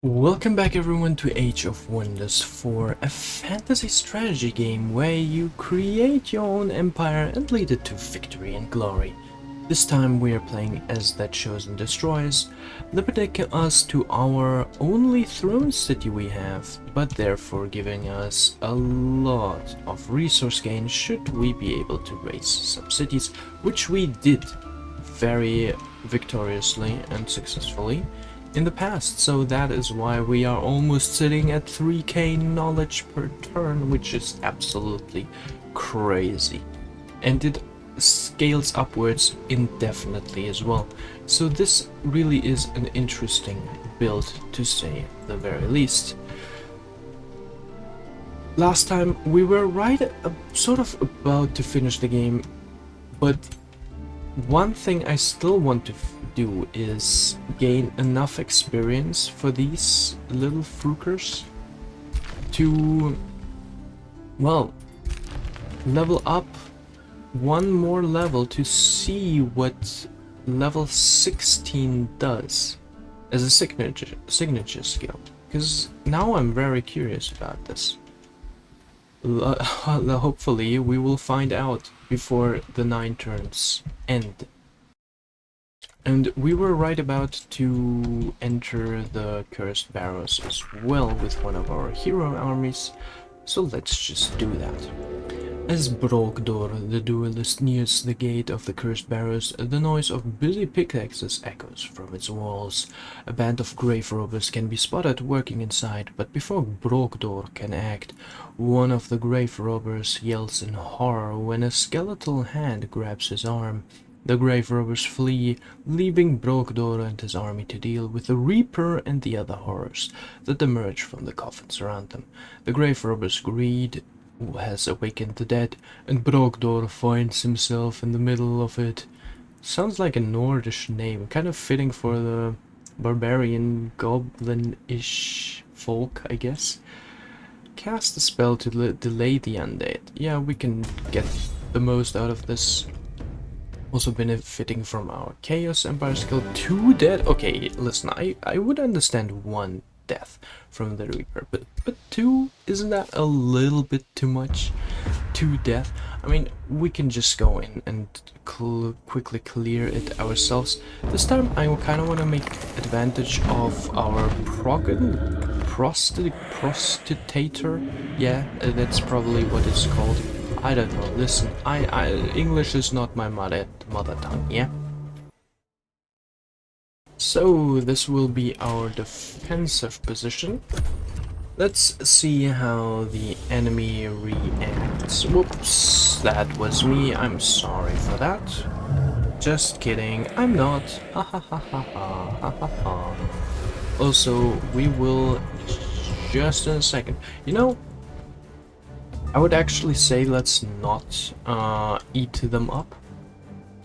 Welcome back everyone to Age of Wonders 4, a fantasy strategy game where you create your own empire and lead it to victory and glory. This time we are playing as the Chosen Destroyers, limiting us to our only throne city we have, but therefore giving us a lot of resource gain should we be able to raise some cities, which we did very victoriously and successfully in the past, so that is why we are almost sitting at 3k knowledge per turn, which is absolutely crazy. And it scales upwards indefinitely as well. So this really is an interesting build, to say the very least. Last time we were sort of about to finish the game, but one thing I still want to do is gain enough experience for these little frukers to, well, level up one more level to see what level 16 does as a signature skill, because now I'm very curious about this. Hopefully we will find out before the 9 turns end. And we were right about to enter the Cursed Barrows as well with one of our hero armies, so let's just do that. As Brogdor, the duelist, nears the gate of the Cursed Barrows, the noise of busy pickaxes echoes from its walls. A band of grave robbers can be spotted working inside, but before Brogdor can act, one of the grave robbers yells in horror when a skeletal hand grabs his arm. The grave robbers flee, leaving Brogdor and his army to deal with the Reaper and the other horrors that emerge from the coffins around them. The grave robbers' greed has awakened the dead, and Brogdor finds himself in the middle of it. Sounds like a Nordish name, kind of fitting for the barbarian goblin-ish folk, I guess. Cast a spell to delay the undead. Yeah, we can get the most out of this. Also benefiting from our Chaos Empire skill. 2 dead? Okay, listen, I would understand 1 death from the Reaper, but 2, isn't that a little bit too much? 2 death? I mean, we can just go in and quickly clear it ourselves. This time I kind of want to make advantage of our prostitutator. Yeah, that's probably what it's called. I don't know, listen, English is not my mother tongue, yeah? So, this will be our defensive position. Let's see how the enemy reacts. Whoops, that was me, I'm sorry for that. Just kidding, I'm not. Ha ha ha ha ha ha ha ha. Also, we will just in a second. You know, I would actually say let's not eat them up,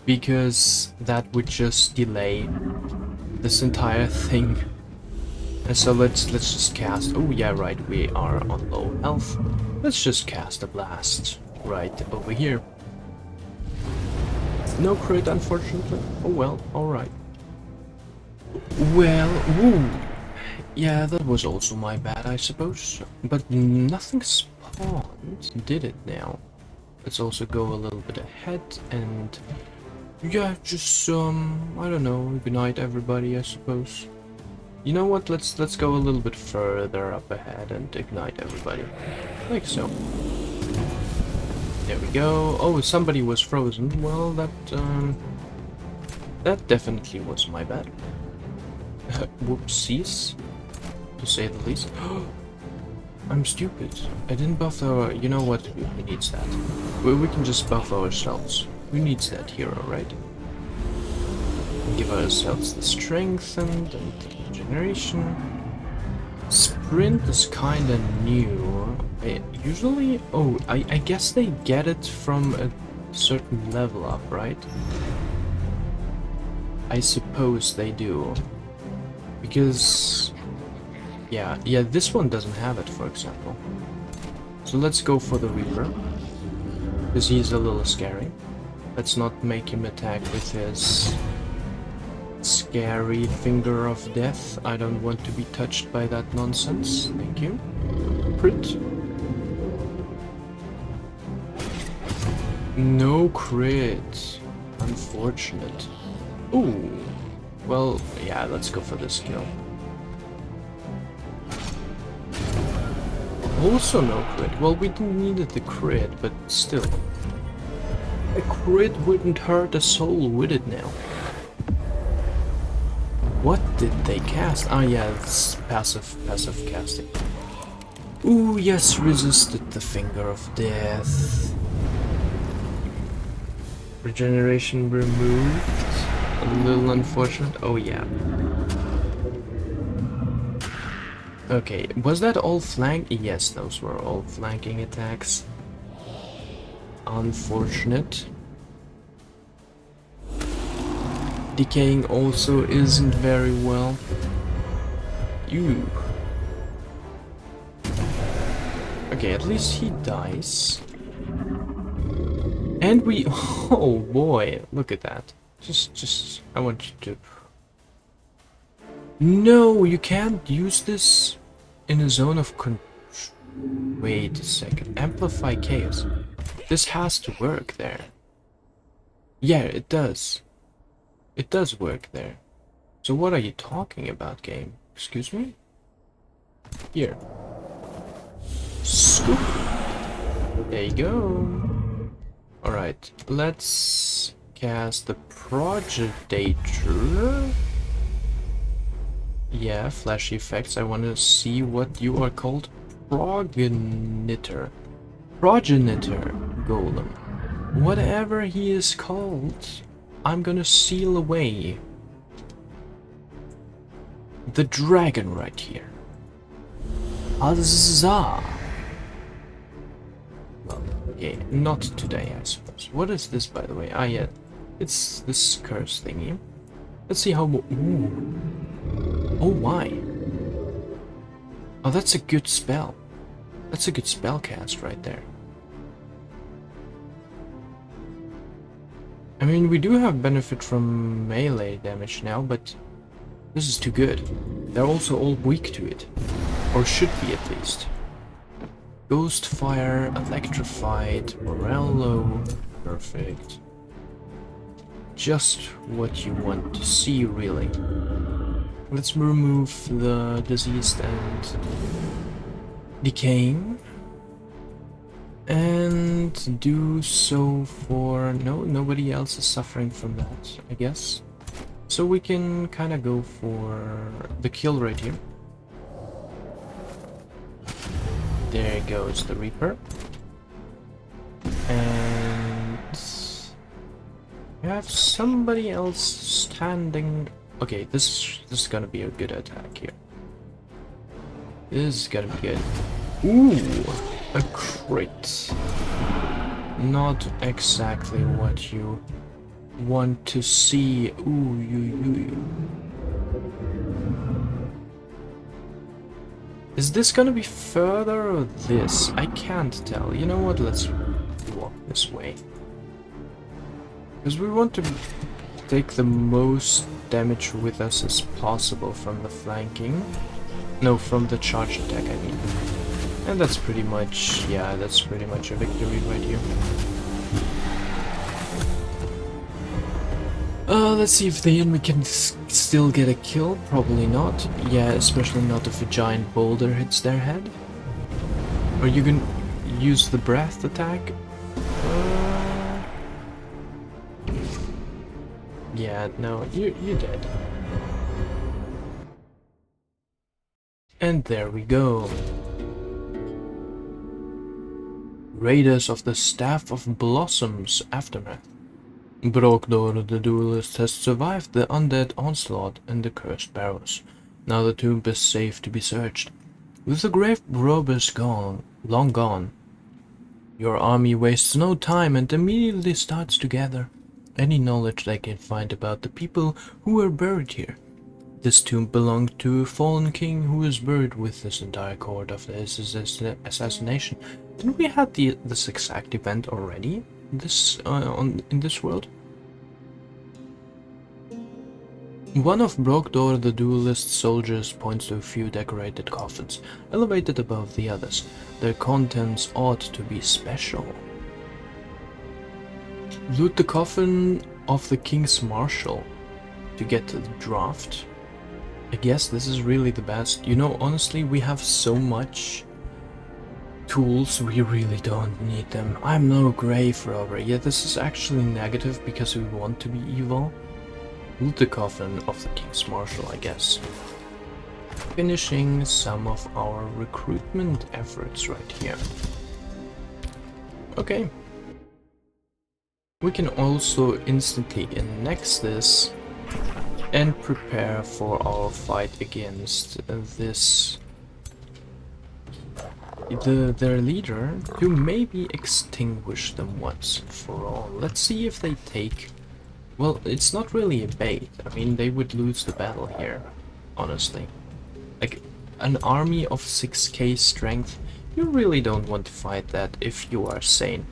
because that would just delay this entire thing. And so let's just cast. Oh yeah, right, we are on low health. Let's just cast a blast right over here. No crit, unfortunately. Oh well, alright. Well, woo. Yeah, that was also my bad, I suppose. But nothing spawned, did it now? Let's also go a little bit ahead and... yeah, just, I don't know, ignite everybody, I suppose. You know what, let's go a little bit further up ahead and ignite everybody. Like so. There we go. Oh, somebody was frozen. Well, that definitely was my bad. Whoopsies, to say the least. I'm stupid. I didn't buff our... you know what? Who needs that? We can just buff ourselves. Who needs that hero, right? Give ourselves the strength and the regeneration. Sprint is kinda new. Usually... oh, I guess they get it from a certain level up, right? I suppose they do. Because... yeah, this one doesn't have it, for example. So let's go for the Reaper, because he's a little scary. Let's not make him attack with his scary finger of death. I don't want to be touched by that nonsense. Thank you. Crit. No crit. Unfortunate. Ooh. Well, yeah, let's go for this kill. Also no crit. Well, we didn't need the crit, but still. A crit wouldn't hurt a soul, would it now? What did they cast? Ah, yeah, it's passive casting. Ooh, yes, resisted the finger of death. Regeneration removed. A little unfortunate. Oh, yeah. Okay, was that all flank? Yes, those were all flanking attacks. Unfortunate. Decaying also isn't very well. Ew. Okay, at least he dies. And we... Oh boy, look at that. Just... I want you to... No, you can't use this in a zone of Wait a second. Amplify chaos. This has to work there. Yeah, it does. It does work there. So what are you talking about, game? Excuse me? Here. Scoop. There you go. Alright, let's cast the Progitator. Yeah, flashy effects. I want to see what you are called. Progenitor. Progenitor Golem. Whatever he is called, I'm gonna seal away the dragon right here. Huzzah! Well, okay, not today, I suppose. What is this, by the way? Ah, yeah, it's this curse thingy. Let's see how... Ooh. Oh, why? Oh, that's a good spell. That's a good spell cast right there. I mean, we do have benefit from melee damage now, but this is too good. They're also all weak to it. Or should be, at least. Ghost Fire, Electrified, Morale low. Perfect. Just what you want to see, really. Let's remove the diseased and decaying. And do so for... No, nobody else is suffering from that, I guess. So we can kind of go for the kill right here. There goes the Reaper. And... we have somebody else standing... Okay, this is gonna be a good attack here. This is gonna be good. Ooh! A crit. Not exactly what you want to see. Ooh, you. Is this gonna be further or this? I can't tell. You know what? Let's walk this way. Because we want to take the most damage with us as possible from the flanking. No, from the charge attack, I mean. And that's pretty much, yeah, that's pretty much a victory right here. Let's see if the enemy can still get a kill. Probably not. Yeah, especially not if a giant boulder hits their head. Or you can use the breath attack. Yeah, no, you're dead. And there we go. Raiders of the Staff of Blossoms Aftermath. Brokdor the duelist has survived the undead onslaught and the cursed barrows. Now the tomb is safe to be searched. With the grave robbers long gone, your army wastes no time and immediately starts to gather any knowledge they can find about the people who were buried here. This tomb belonged to a fallen king who was buried with this entire court after his assassination. Didn't we have this exact event already? In this world? One of Brogdor the duelist soldiers points to a few decorated coffins, elevated above the others. Their contents ought to be special. Loot the coffin of the King's Marshal to get the draft. I guess this is really the best. You know, honestly, we have so much tools, we really don't need them. I'm no grave robber. Yeah, this is actually negative because we want to be evil. Loot the coffin of the King's Marshal, I guess. Finishing some of our recruitment efforts right here. Okay. We can also instantly annex this and prepare for our fight against this their leader to maybe extinguish them once and for all. Let's see if they take... Well, it's not really a bait. I mean, they would lose the battle here, honestly. Like, an army of 6k strength, you really don't want to fight that if you are sane.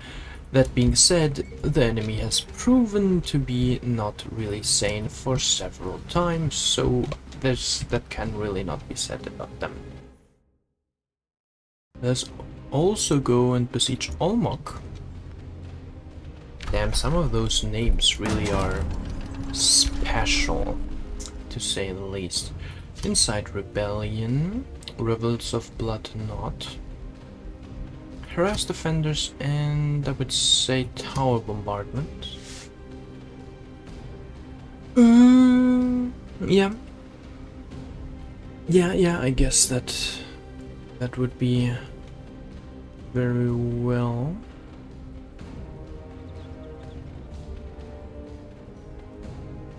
That being said, the enemy has proven to be not really sane for several times, so that can really not be said about them. Let's also go and besiege Olmok. Damn, some of those names really are special, to say the least. Inside Rebellion, Revels of Blood not. Harass defenders, and I would say tower bombardment. Yeah. Yeah, I guess that would be very well.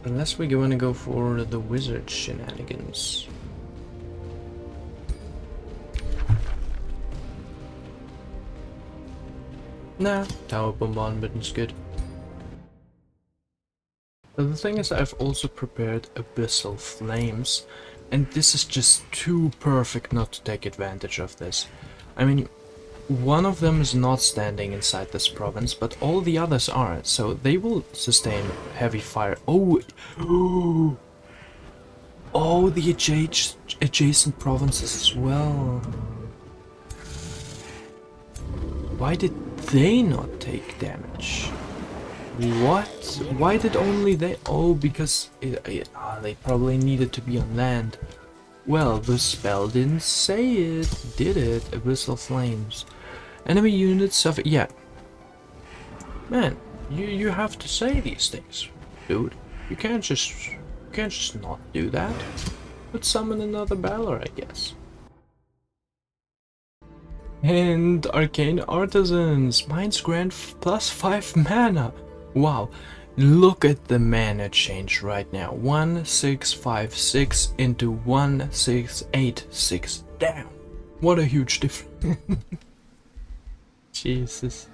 Unless we're going to go for the wizard shenanigans. Nah, tower bombardment is good. But the thing is, I've also prepared abyssal flames, and this is just too perfect not to take advantage of this. I mean, one of them is not standing inside this province, but all the others are, so they will sustain heavy fire. Oh, oh, the adjacent provinces as well. Why did they not take damage? What? Why did only they? Oh, because they probably needed to be on land. Well, the spell didn't say it, did it? Abyssal flames. Enemy units suffer. Yeah. Man, you have to say these things, dude. You can't just not do that. But summon another Balor, I guess. And Arcane Artisans, Mind's Grant plus 5 mana. Wow, look at the mana change right now. 1656 into 1686. Damn, what a huge difference. Jesus.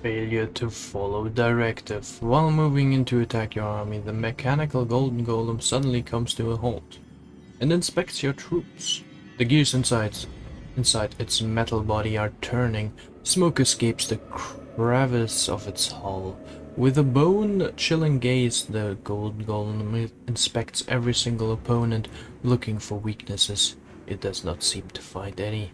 Failure to follow directive. While moving in to attack your army, the mechanical golden golem suddenly comes to a halt and inspects your troops. The gears inside its metal body are turning. Smoke escapes the crevice of its hull. With a bone-chilling gaze, the golden golem inspects every single opponent, looking for weaknesses. It does not seem to find any.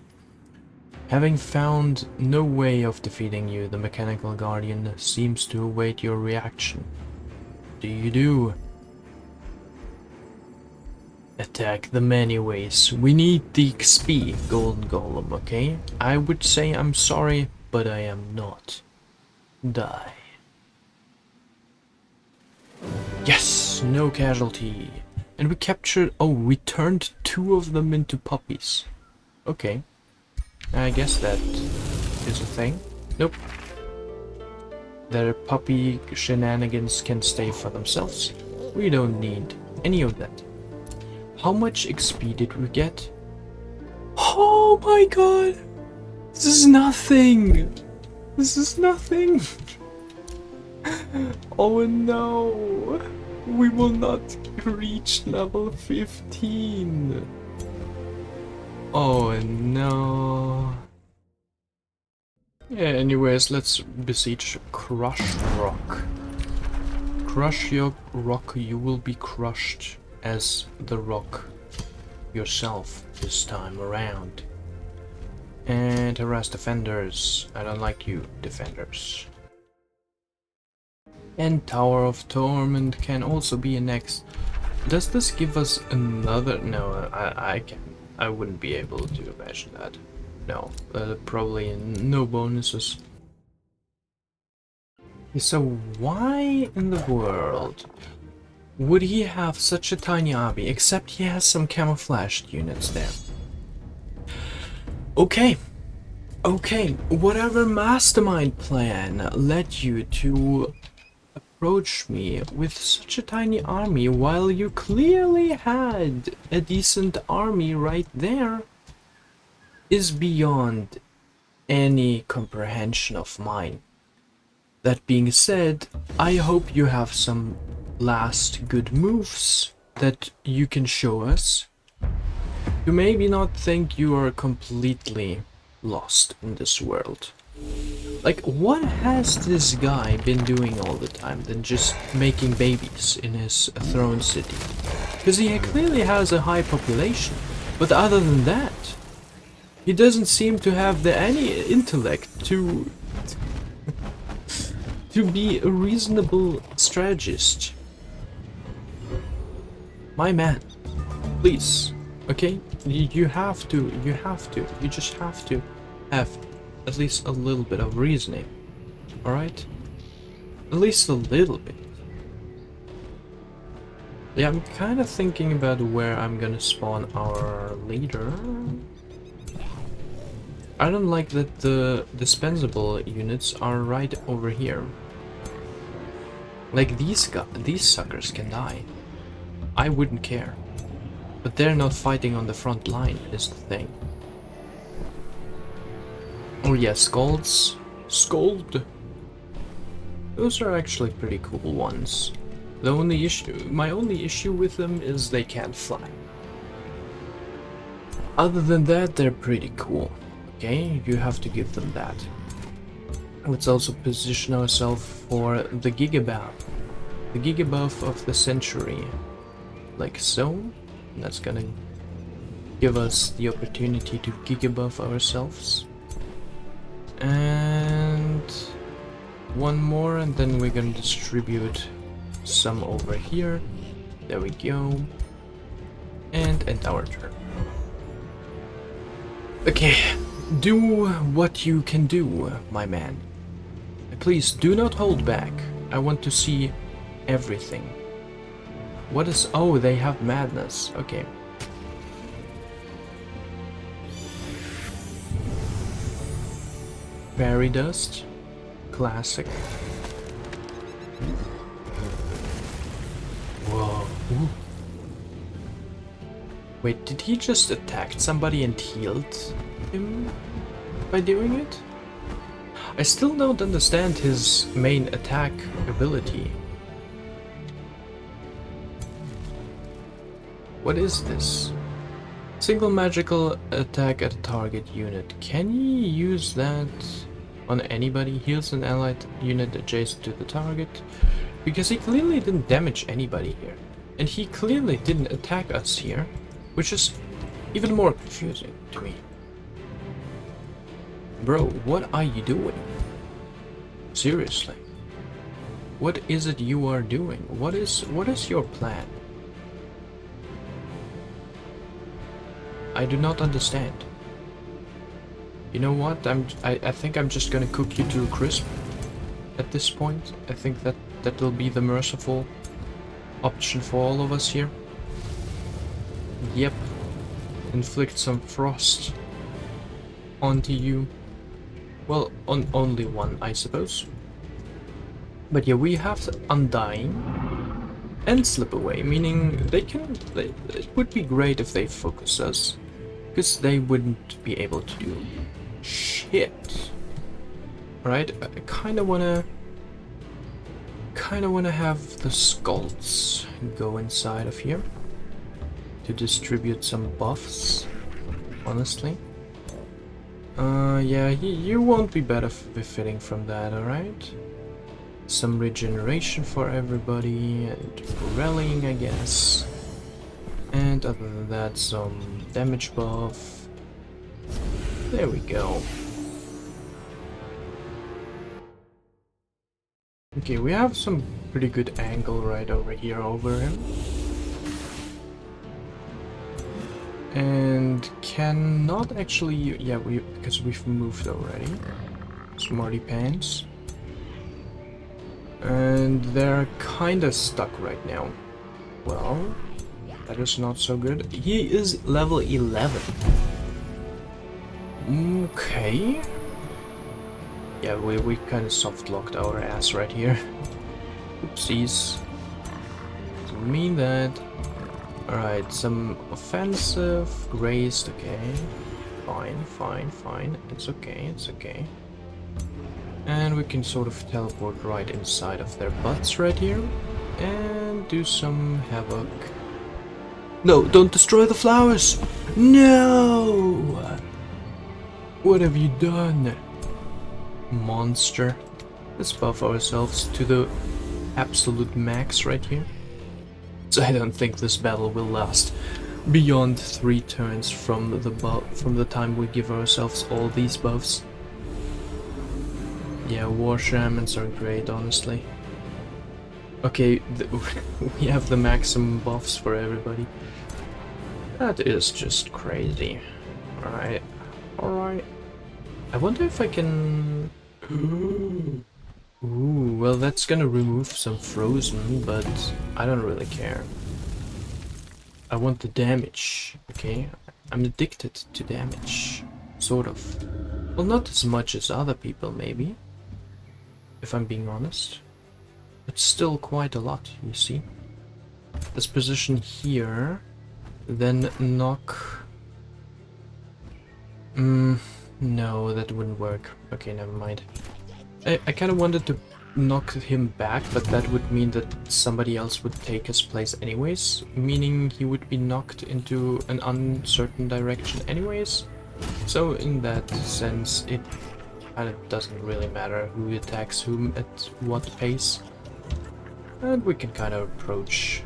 Having found no way of defeating you, the mechanical guardian seems to await your reaction. What do you do? Attack the many ways. We need the XP, golden golem, okay? I would say I'm sorry, but I am not. Die. Yes, no casualty. And we captured... Oh, we turned 2 of them into puppies. Okay. I guess that is a thing. Nope. Their puppy shenanigans can stay for themselves. We don't need any of that. How much XP did we get? Oh my god! This is nothing! This is nothing! Oh no! We will not reach level 15! Oh no! Yeah, anyways, let's besiege Crush Rock. crush your rock, you will be crushed as the rock yourself this time around. And harass defenders. I don't like you, defenders. And Tower of Torment can also be a next. Does this give us another? No, I wouldn't be able to imagine that. No, probably no bonuses. So why in the world would he have such a tiny army, except he has some camouflaged units there? Okay, whatever mastermind plan led you to approach me with such a tiny army while you clearly had a decent army right there is beyond any comprehension of mine. That being said, I hope you have some last good moves that you can show us. You maybe not think you are completely lost in this world. Like, what has this guy been doing all the time than just making babies in his throne city? Because he clearly has a high population, but other than that, he doesn't seem to have any intellect to be a reasonable strategist. My man, please, okay? You just have to have at least a little bit of reasoning, alright? At least a little bit. Yeah, I'm kind of thinking about where I'm gonna spawn our leader. I don't like that the dispensable units are right over here. Like, these suckers can die. I wouldn't care. But they're not fighting on the front line, is the thing. Oh yeah, Scolds. Scold! Those are actually pretty cool ones. My only issue with them is they can't fly. Other than that, they're pretty cool. Okay, you have to give them that. Let's also position ourselves for the gigabuff. The gigabuff of the century. Like so. That's gonna give us the opportunity to gigabuff ourselves. And one more, and then we're gonna distribute some over here. There we go. And end our turn. Okay, do what you can do, my man. Please do not hold back. I want to see everything. What is... Oh, they have madness. Okay. Fairy dust. Classic. Whoa. Ooh. Wait, did he just attack somebody and healed him by doing it? I still don't understand his main attack ability. What is this? Single magical attack at a target unit. Can you use that on anybody? Heals an allied unit adjacent to the target. Because he clearly didn't damage anybody here. And he clearly didn't attack us here. Which is even more confusing to me. Bro, what are you doing? Seriously. What is it you are doing? What is your plan? I do not understand. You know what? I think I'm just gonna cook you to a crisp at this point. I think that will be the merciful option for all of us here. Yep. Inflict some frost onto you. Well, on only one, I suppose. But yeah, we have Undying and Slip Away, meaning it would be great if they focus us, because they wouldn't be able to do shit. Right? I kinda wanna have the Skulls go inside of here to distribute some buffs, honestly. Yeah, you won't be benefiting from that, alright? Some regeneration for everybody, and rallying, I guess. And other than that, some damage buff. There we go. Okay, we have some pretty good angle right over here over him. And cannot actually, yeah, because we've moved already. Smarty pants. And they're kinda stuck right now. Well, that is not so good. He is level 11. Okay. Yeah, we kind of soft locked our ass right here. Oopsies. Doesn't mean that. Alright, some offensive, grazed, okay. Fine, fine, fine. It's okay, it's okay. And we can sort of teleport right inside of their butts right here. And do some havoc. No, don't destroy the flowers! No! What have you done? Monster. Let's buff ourselves to the absolute max right here. So I don't think this battle will last beyond 3 turns from the time we give ourselves all these buffs. Yeah, war shamans are great, honestly. Okay, we have the maximum buffs for everybody. That is just crazy. Alright, alright. I wonder if I can... Ooh, well that's gonna remove some frozen, but I don't really care. I want the damage, okay? I'm addicted to damage, sort of. Well, not as much as other people, maybe. If I'm being honest. But still quite a lot, you see? This position here, then knock... no, that wouldn't work. Okay, never mind. I kind of wanted to knock him back, but that would mean that somebody else would take his place anyways, meaning he would be knocked into an uncertain direction anyways. So in that sense, it kind of doesn't really matter who attacks whom at what pace. And we can kind of approach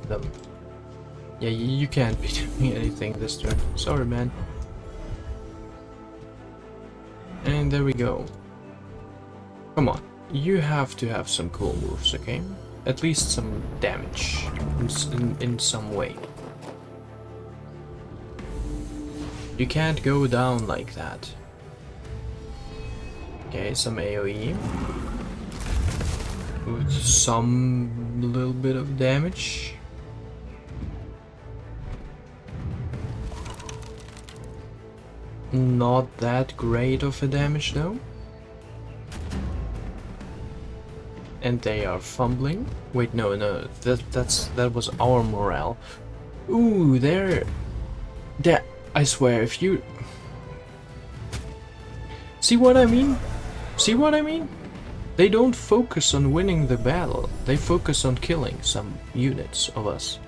them. Yeah, you can't be doing anything this turn. Sorry, man. And there we go. Come on, you have to have some cool moves, okay? At least some damage in some way. You can't go down like that. Okay, some AoE. With some little bit of damage. Not that great of a damage though. And they are fumbling. Wait, no, that was our morale. Ooh, there. I swear, if you see what I mean? See what I mean? They don't focus on winning the battle. They focus on killing some units of us.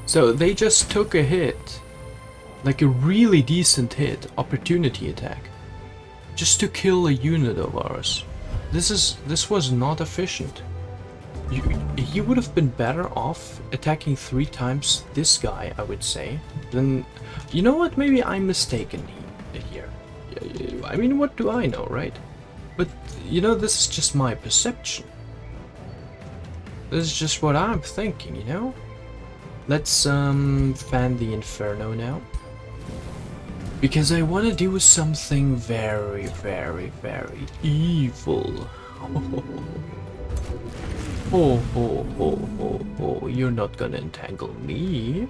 So they just took a hit, like a really decent hit, opportunity attack, just to kill a unit of ours. This was not efficient. He would have been better off attacking 3 times this guy, I would say, than... You know what, maybe I'm mistaken here. I mean, what do I know, right? But, you know, this is just my perception. This is just what I'm thinking, you know? Let's fan the Inferno now. Because I want to do something very, very, very evil. Oh, you're not gonna entangle me.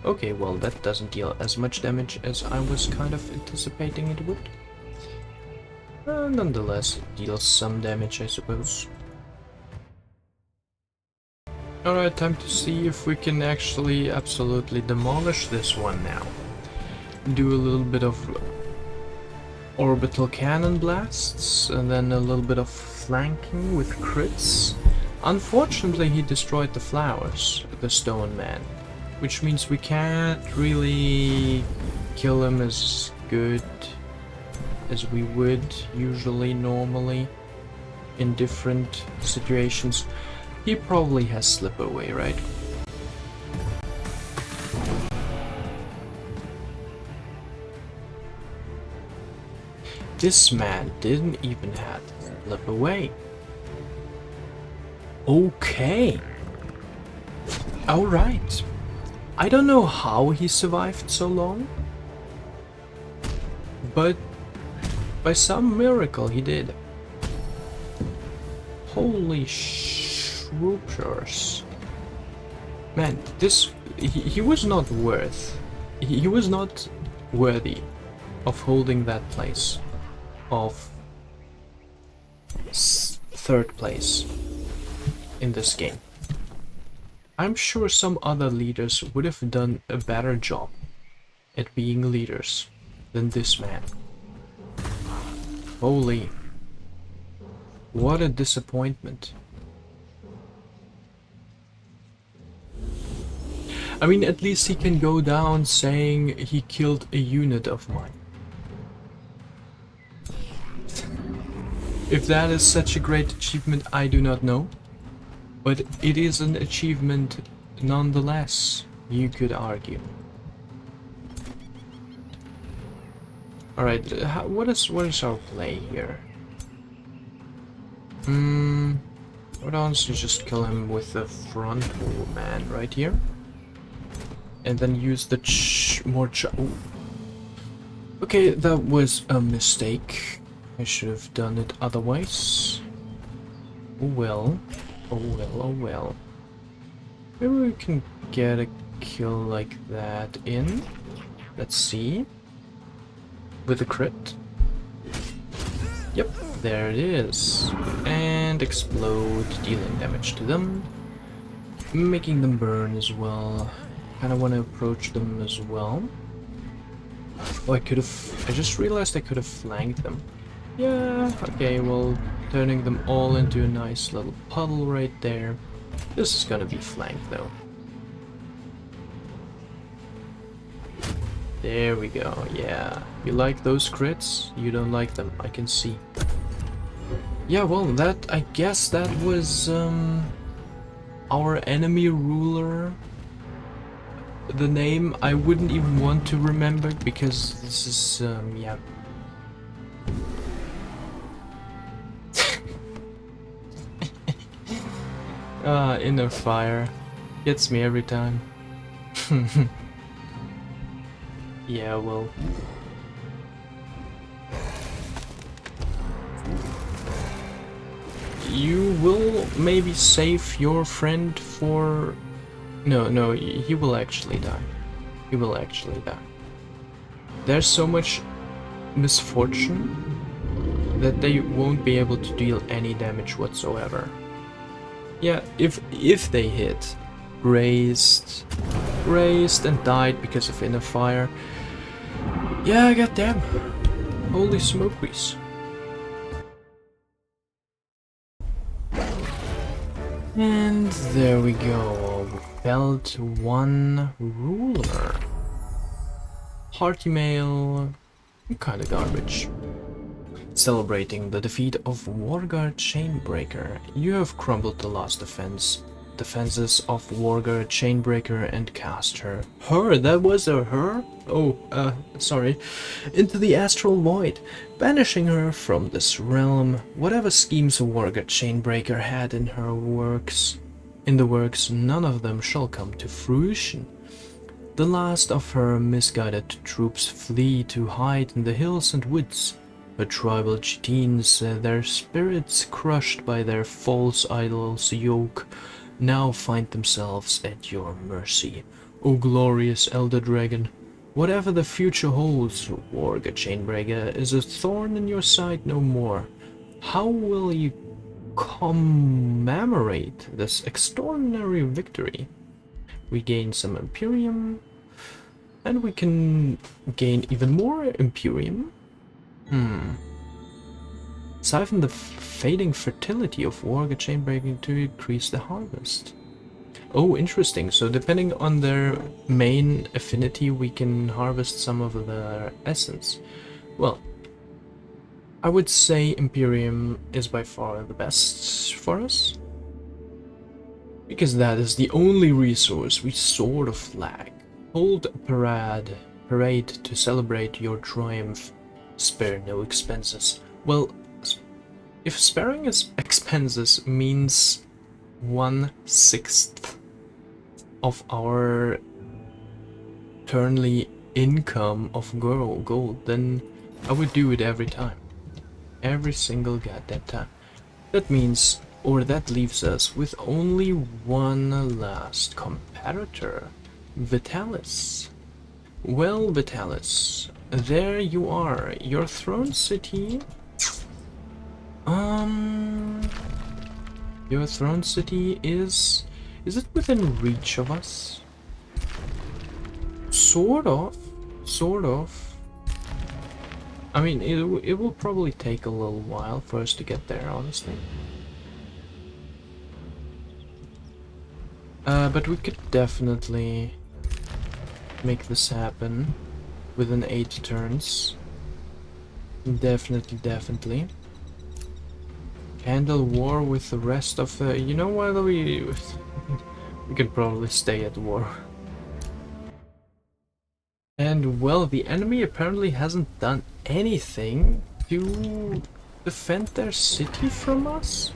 Okay, well that doesn't deal as much damage as I was kind of anticipating it would. Nonetheless, it deals some damage, I suppose. Alright, time to see if we can actually absolutely demolish this one now. Do a little bit of orbital cannon blasts, and then a little bit of flanking with crits. Unfortunately, he destroyed the flowers, the stone man, which means we can't really kill him as good. as we would usually normally in different situations. He probably has slip away, right? This man didn't even have slip away. Okay. Alright. I don't know how he survived so long, but by some miracle he did. Holy shroopers. Man, this... he was not he was not worthy of holding that place of third place in this game. I'm sure some other leaders would have done a better job at being leaders than this man. Holy, what a disappointment. I mean, at least he can go down saying he killed a unit of mine. If that is such a great achievement, I do not know. But it is an achievement nonetheless, you could argue. Alright, what is our play here? Why don't you just kill him with the frontal man right here? And then use the okay, that was a mistake. I should have done it otherwise. Oh well. Oh well, oh well. Maybe we can get a kill like that in. Let's see. With a crit. Yep, there it is. And explode, dealing damage to them. Making them burn as well. Kinda wanna approach them as well. Oh, I just realized I could have flanked them. Yeah, okay, well, turning them all into a nice little puddle right there. This is gonna be flanked though. There we go, yeah. You like those crits? You don't like them, I can see. Yeah, well, I guess that was our enemy ruler. The name I wouldn't even want to remember because this is, yeah. Inner fire. Gets me every time. Yeah, well. You will maybe save your friend for... No, he will actually die. He will actually die. There's so much misfortune that they won't be able to deal any damage whatsoever. Yeah, if they hit, grazed and died because of inner fire. Yeah, goddamn. Holy smokies. And there we go. We felled one ruler. Hearty mail. Kinda garbage. Celebrating the defeat of Warguard Chainbreaker, you have crumbled the last defenses of Warguard Chainbreaker and cast her. That was a her? Oh, sorry. Into the astral void, banishing her from this realm. Whatever schemes Warguard Chainbreaker had in the works, none of them shall come to fruition. The last of her misguided troops flee to hide in the hills and woods. Her tribal chieftains, their spirits crushed by their false idol's yoke, now find themselves at your mercy. O glorious Elder Dragon, whatever the future holds, Warguard Chainbreaker is a thorn in your side no more. How will you commemorate this extraordinary victory? We gain some Imperium, and we can gain even more Imperium. Siphon the fading fertility of Warguard Chainbreaker to increase the harvest. Oh, interesting. So depending on their main affinity, we can harvest some of their essence. Well, I would say Imperium is by far the best for us, because that is the only resource we sort of lack. Hold a parade to celebrate your triumph. Spare no expenses. Well, if sparing expenses means 1/6 of our turnly income of gold, then I would do it every time. Every single goddamn time. That means, or that leaves us with only one last competitor, Vitalis. Well, Vitalis, there you are, your throne city. Your throne city is it within reach of us? Sort of, sort of. I mean, it will probably take a little while for us to get there, honestly. But we could definitely make this happen within 8 turns. Definitely, definitely. Handle war with the rest of the... You know what, we could probably stay at war. And well, the enemy apparently hasn't done anything to defend their city from us?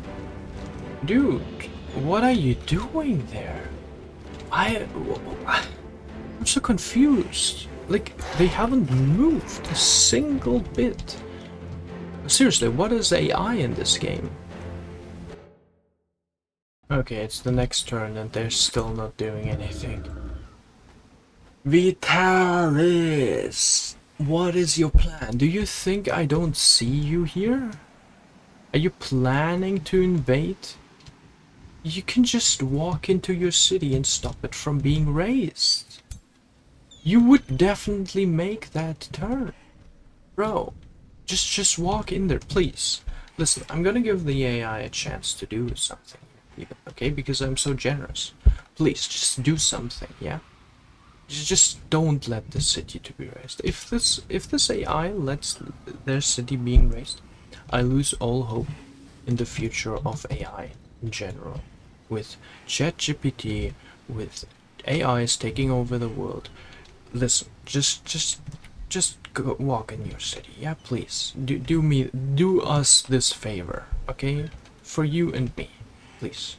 Dude, what are you doing there? I'm so confused. Like, they haven't moved a single bit. Seriously, what is AI in this game? Okay, it's the next turn and they're still not doing anything. Vitalis! What is your plan? Do you think I don't see you here? Are you planning to invade? You can just walk into your city and stop it from being razed. You would definitely make that turn. Bro, just walk in there, please. Listen, I'm gonna give the AI a chance to do something, even, okay? Because I'm so generous. Please, just do something, yeah? Just don't let the city to be raised. If this AI lets their city being raised, I lose all hope in the future of AI in general. With ChatGPT, with AIs taking over the world. Listen, just go walk in your city, yeah, please. Do us this favor, okay? For you and me, please.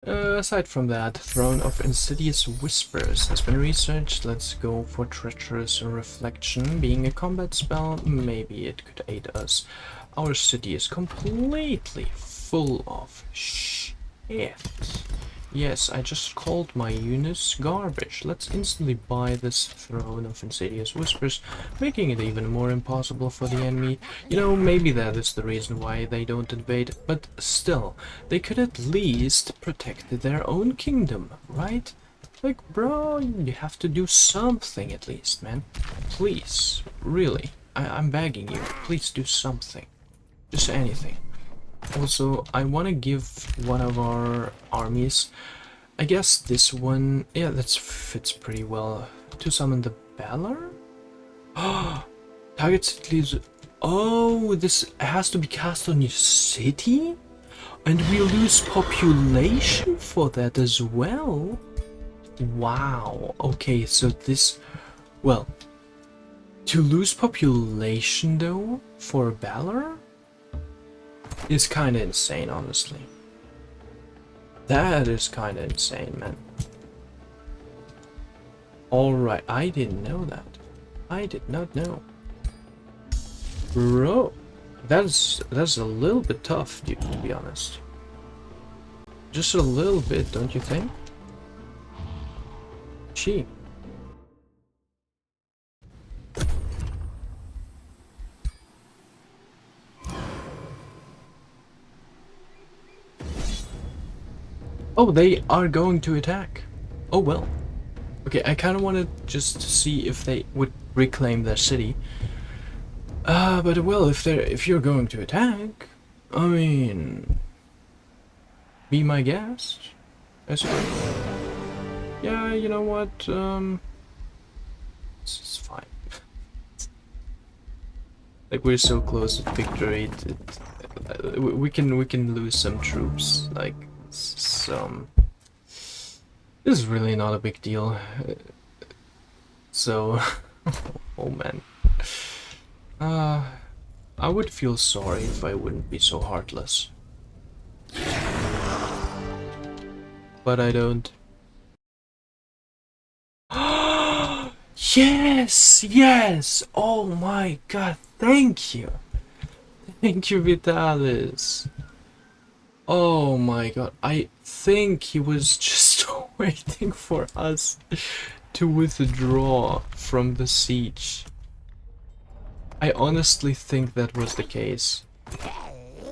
Aside from that, Throne of Insidious Whispers has been researched. Let's go for Treacherous Reflection. Being a combat spell, maybe it could aid us. Our city is completely full of shit. Yes, I just called my units garbage. Let's instantly buy this Throne of Insidious Whispers, making it even more impossible for the enemy. You know, maybe that is the reason why they don't invade, but still, they could at least protect their own kingdom, right? Like, bro, you have to do something at least, man. Please, really, I'm begging you, please do something. Just anything. Also, I want to give one of our armies, I guess this one, yeah, that fits pretty well, to summon the Balor? Target leaves. Oh, this has to be cast on your city? And we lose population for that as well? Wow, okay, so this... Well, to lose population though, for Balor? Is kinda insane, honestly. That is kinda insane, man. Alright, I didn't know that. I did not know. Bro, that's a little bit tough, dude, to be honest. Just a little bit, don't you think? Gee. Oh, they are going to attack. Oh well. Okay, I kind of wanted just to see if they would reclaim their city. But well, if you're going to attack, I mean, be my guest, I suppose. Yeah, you know what? This is fine. Like we're so close to victory. We can lose some troops. Like some. This is really not a big deal. So, oh man. I would feel sorry if I wouldn't be so heartless. But I don't. Yes! Yes! Oh my god, thank you! Thank you, Vitalis! Oh my god, I think he was just waiting for us to withdraw from the siege. I honestly think that was the case.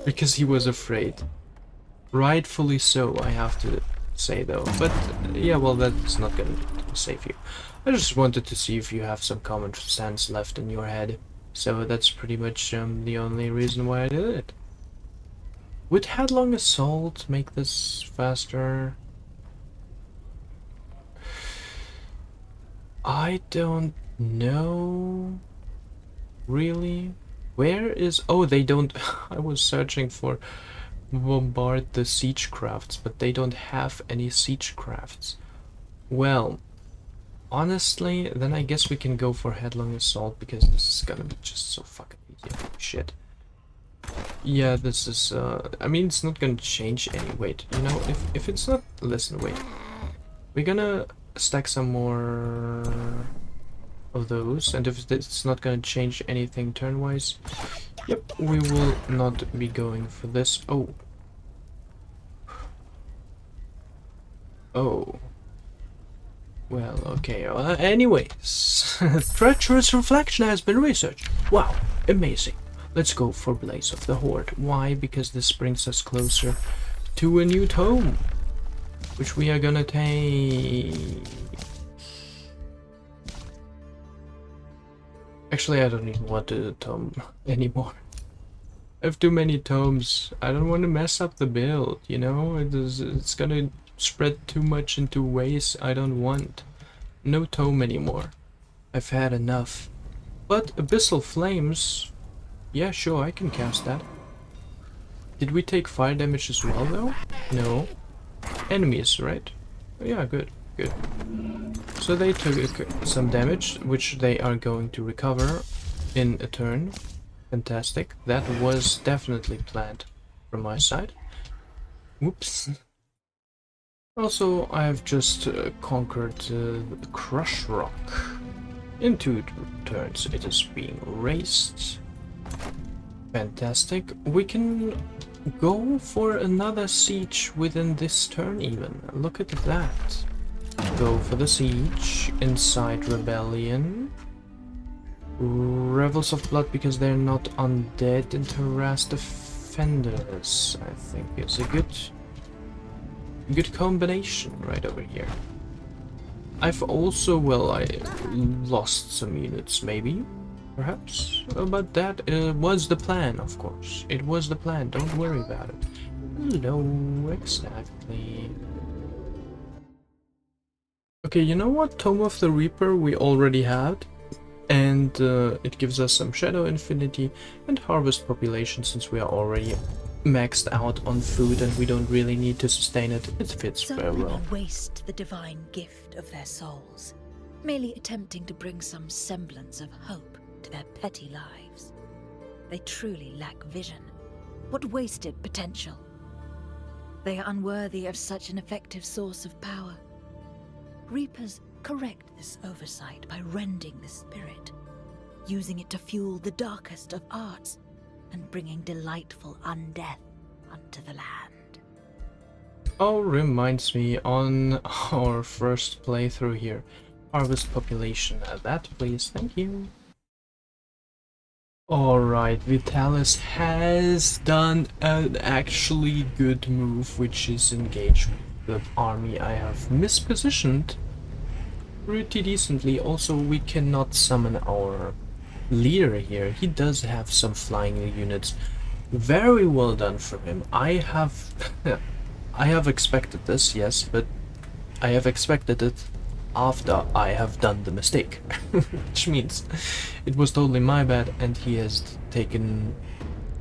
Because he was afraid. Rightfully so, I have to say though. But yeah, well, that's not gonna save you. I just wanted to see if you have some common sense left in your head. So that's pretty much the only reason why I did it. Would headlong assault make this faster? I don't know. Really? Where is... Oh, they don't... I was searching for bombard the siege crafts, but they don't have any siege crafts. Well, honestly, then I guess we can go for headlong assault, because this is gonna be just so fucking easy. Shit. Yeah, this is, I mean, it's not gonna change any weight. You know, if it's not... Listen, wait. We're gonna stack some more of those, and if it's not gonna change anything turn-wise, yep, we will not be going for this. Oh. Oh. Well, okay. Anyways, treacherous reflection has been researched. Wow, amazing. Let's go for Blaze of the Horde. Why? Because this brings us closer to a new tome, which we are gonna take. Actually, I don't even want the tome anymore. I have too many tomes. I don't want to mess up the build, you know? It's gonna spread too much into ways I don't want. No tome anymore. I've had enough. But Abyssal Flames... Yeah, sure, I can cast that. Did we take fire damage as well, though? No. Enemies, right? Yeah, good, good. So they took some damage, which they are going to recover in a turn. Fantastic. That was definitely planned from my side. Whoops. Also, I have just conquered the Crush Rock. In 2 turns it is being raised. Fantastic. We can go for another siege within this turn even. Look at that. Go for the siege. Incite rebellion. Revels of Blood because they're not undead, and harass defenders. I think it's a good combination right over here. I've also, well, I lost some units maybe, perhaps, but that was the plan, of course. It was the plan, don't worry about it. Hello, exactly. Okay, you know what? Tome of the Reaper we already had. And it gives us some Shadow Infinity and Harvest Population, since we are already maxed out on food and we don't really need to sustain it. It fits very well. Some waste the divine gift of their souls, merely attempting to bring some semblance of hope to their petty lives. They truly lack vision. What wasted potential? They are unworthy of such an effective source of power. Reapers correct this oversight by rending the spirit, using it to fuel the darkest of arts, and bringing delightful undeath unto the land. Oh, reminds me, on our first playthrough here, harvest population, that please, thank you. Alright, Vitalis has done an actually good move, which is engage the army I have mispositioned pretty decently. Also, we cannot summon our leader here. He does have some flying units. Very well done from him. I have I have expected this, yes, but I have expected it after I have done the mistake. Which means it was totally my bad and he has taken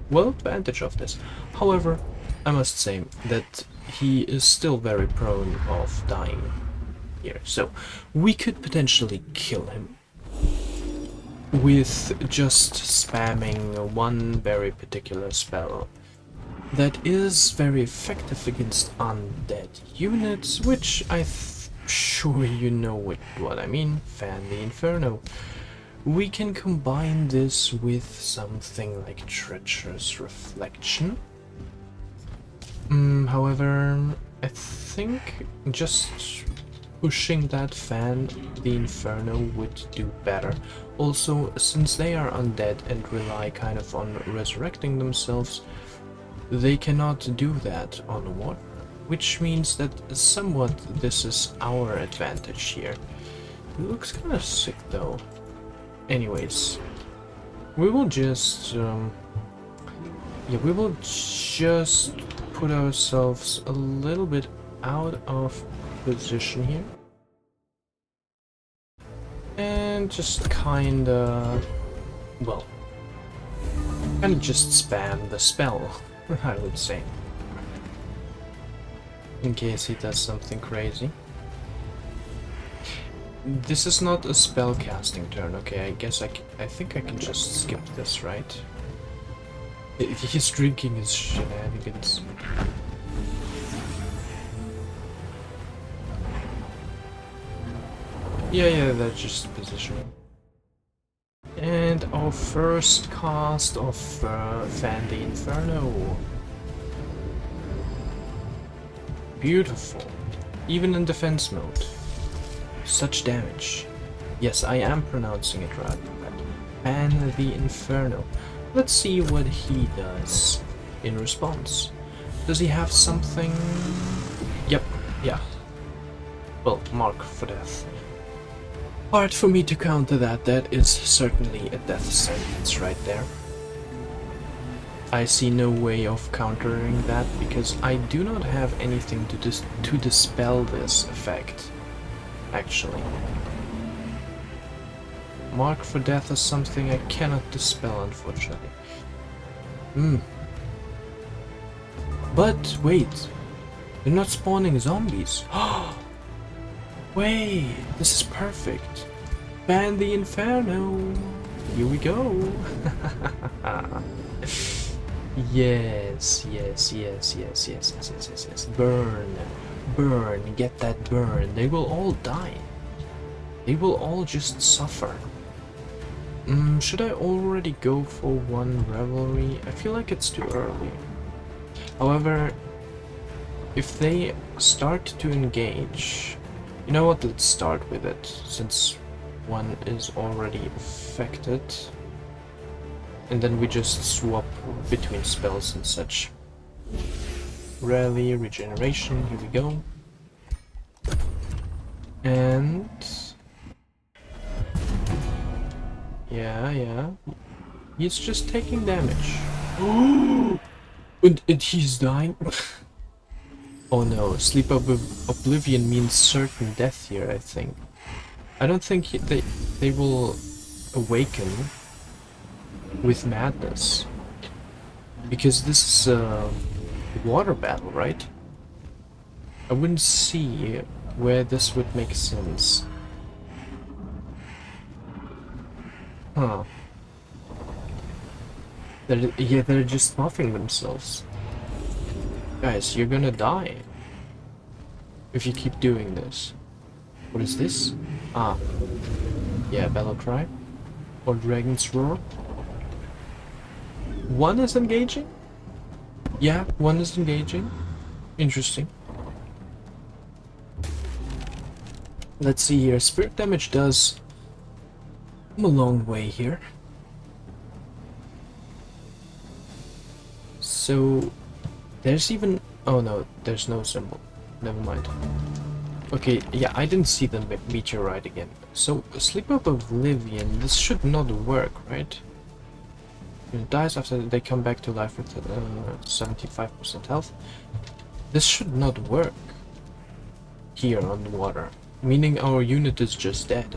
well advantage of this. However, I must say that he is still very prone of dying here, so we could potentially kill him with just spamming one very particular spell that is very effective against undead units, which sure you know what I mean, Fan the Inferno. We can combine this with something like Treacherous Reflection. However, I think just pushing that Fan the Inferno would do better. Also, since they are undead and rely kind of on resurrecting themselves, they cannot do that on water, which means that somewhat this is our advantage here. It looks kind of sick though. Anyways, we will just we will just put ourselves a little bit out of position here and just kinda just spam the spell. I would say, in case he does something crazy. This is not a spell casting turn, okay? I guess I think I can just skip this, right? He's drinking his shenanigans. Yeah, that's just positioning. And our first cast of Fan the Inferno. Beautiful. Even in defense mode. Such damage. Yes, I am pronouncing it right. Fan the Inferno. Let's see what he does in response. Does he have something? Yep, yeah. Well, Mark for Death. Hard for me to counter that. That is certainly a death sentence right there. I see no way of countering that because I do not have anything to dispel this effect, actually. Mark for Death is something I cannot dispel, unfortunately. But wait, they're not spawning zombies. Wait, this is perfect. Ban the Inferno. Here we go. Yes. Burn, get that burn. They will all die. They will all just suffer. Should I already go for one revelry? I feel like it's too early. However, if they start to engage, you know what, let's start with it, since one is already affected. And then we just swap between spells and such. Rally, regeneration, here we go. And... yeah. He's just taking damage. And he's dying? Oh no, Sleep of Oblivion means certain death here, I think. I don't think they will awaken with madness. Because this is a water battle, right? I wouldn't see where this would make sense. Huh. They're just buffing themselves. Guys, you're gonna die if you keep doing this. What is this? Ah. Yeah, Battle Cry. Or Dragon's Roar. One is engaging? Yeah, one is engaging. Interesting. Let's see here. Spirit damage does come a long way here. So there's even... oh no, there's no symbol. Never mind. Okay, yeah, I didn't see the meteorite again. So, Sleep of Oblivion, this should not work, right? It dies after they come back to life with 75% health. This should not work here on the water. Meaning our unit is just dead.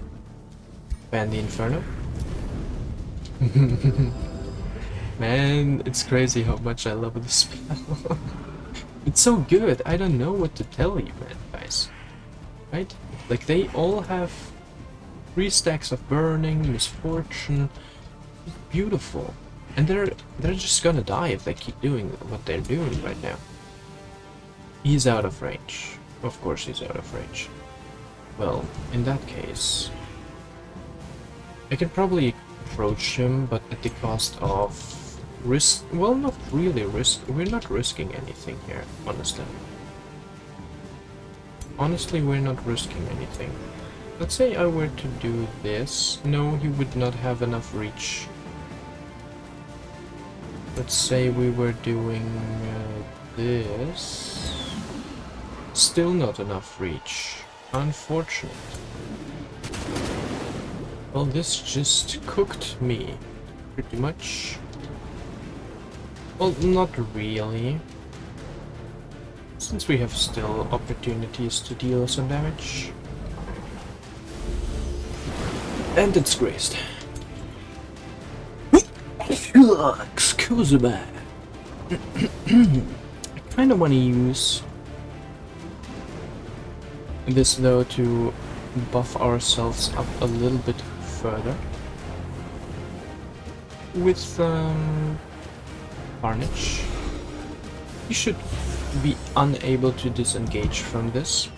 Ban the Inferno? Man, it's crazy how much I love this spell. It's so good, I don't know what to tell you, man, guys. Right? Like, they all have 3 stacks of burning, misfortune. It's beautiful. And they're just gonna die if they keep doing what they're doing right now. He's out of range. Of course he's out of range. Well, in that case, I can probably approach him, but at the cost of risk. Well, not really risk. We're not risking anything here, honestly. Honestly, we're not risking anything. Let's say I were to do this. No, he would not have enough reach. Let's say we were doing this. Still not enough reach. Unfortunate. Well, this just cooked me. Pretty much. Well, not really. Since we have still opportunities to deal some damage. And it's grazed. Excuse me. I kind of want to use this though to buff ourselves up a little bit further with Carnage. You should be unable to disengage from this,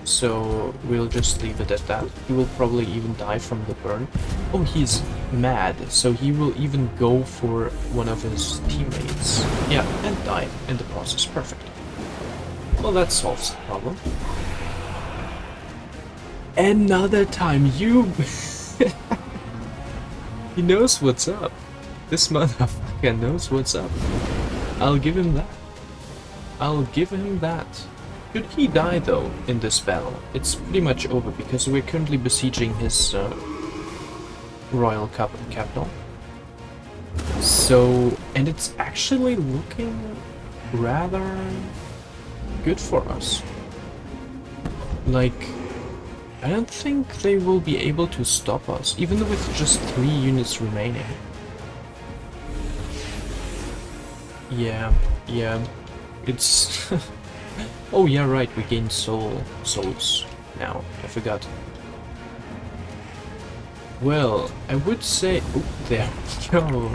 so we'll just leave it at that. He will probably even die from the burn. Oh, he's mad, so he will even go for one of his teammates. Yeah, and die in the process. Perfect. Well, that solves the problem. Another time, you... He knows what's up. This motherfucker knows what's up. I'll give him that. I'll give him that. Should he die, though, in this battle, it's pretty much over, because we're currently besieging his royal capital. So, and it's actually looking rather good for us. Like, I don't think they will be able to stop us, even with just 3 units remaining. Yeah, it's... Oh yeah, right, we gain souls now, I forgot. Well, I would say... Oh, there we go.